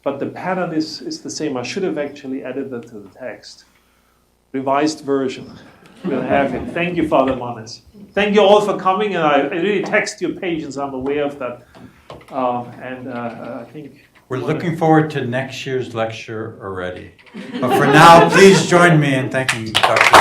But the pattern is the same. I should have actually added that to the text. Revised version. We'll have it. Thank you, Father Manes. Thank you all for coming, and I really text your patience. I'm aware of that. I think... We're looking forward to next year's lecture already. But for now, please join me in thanking Dr.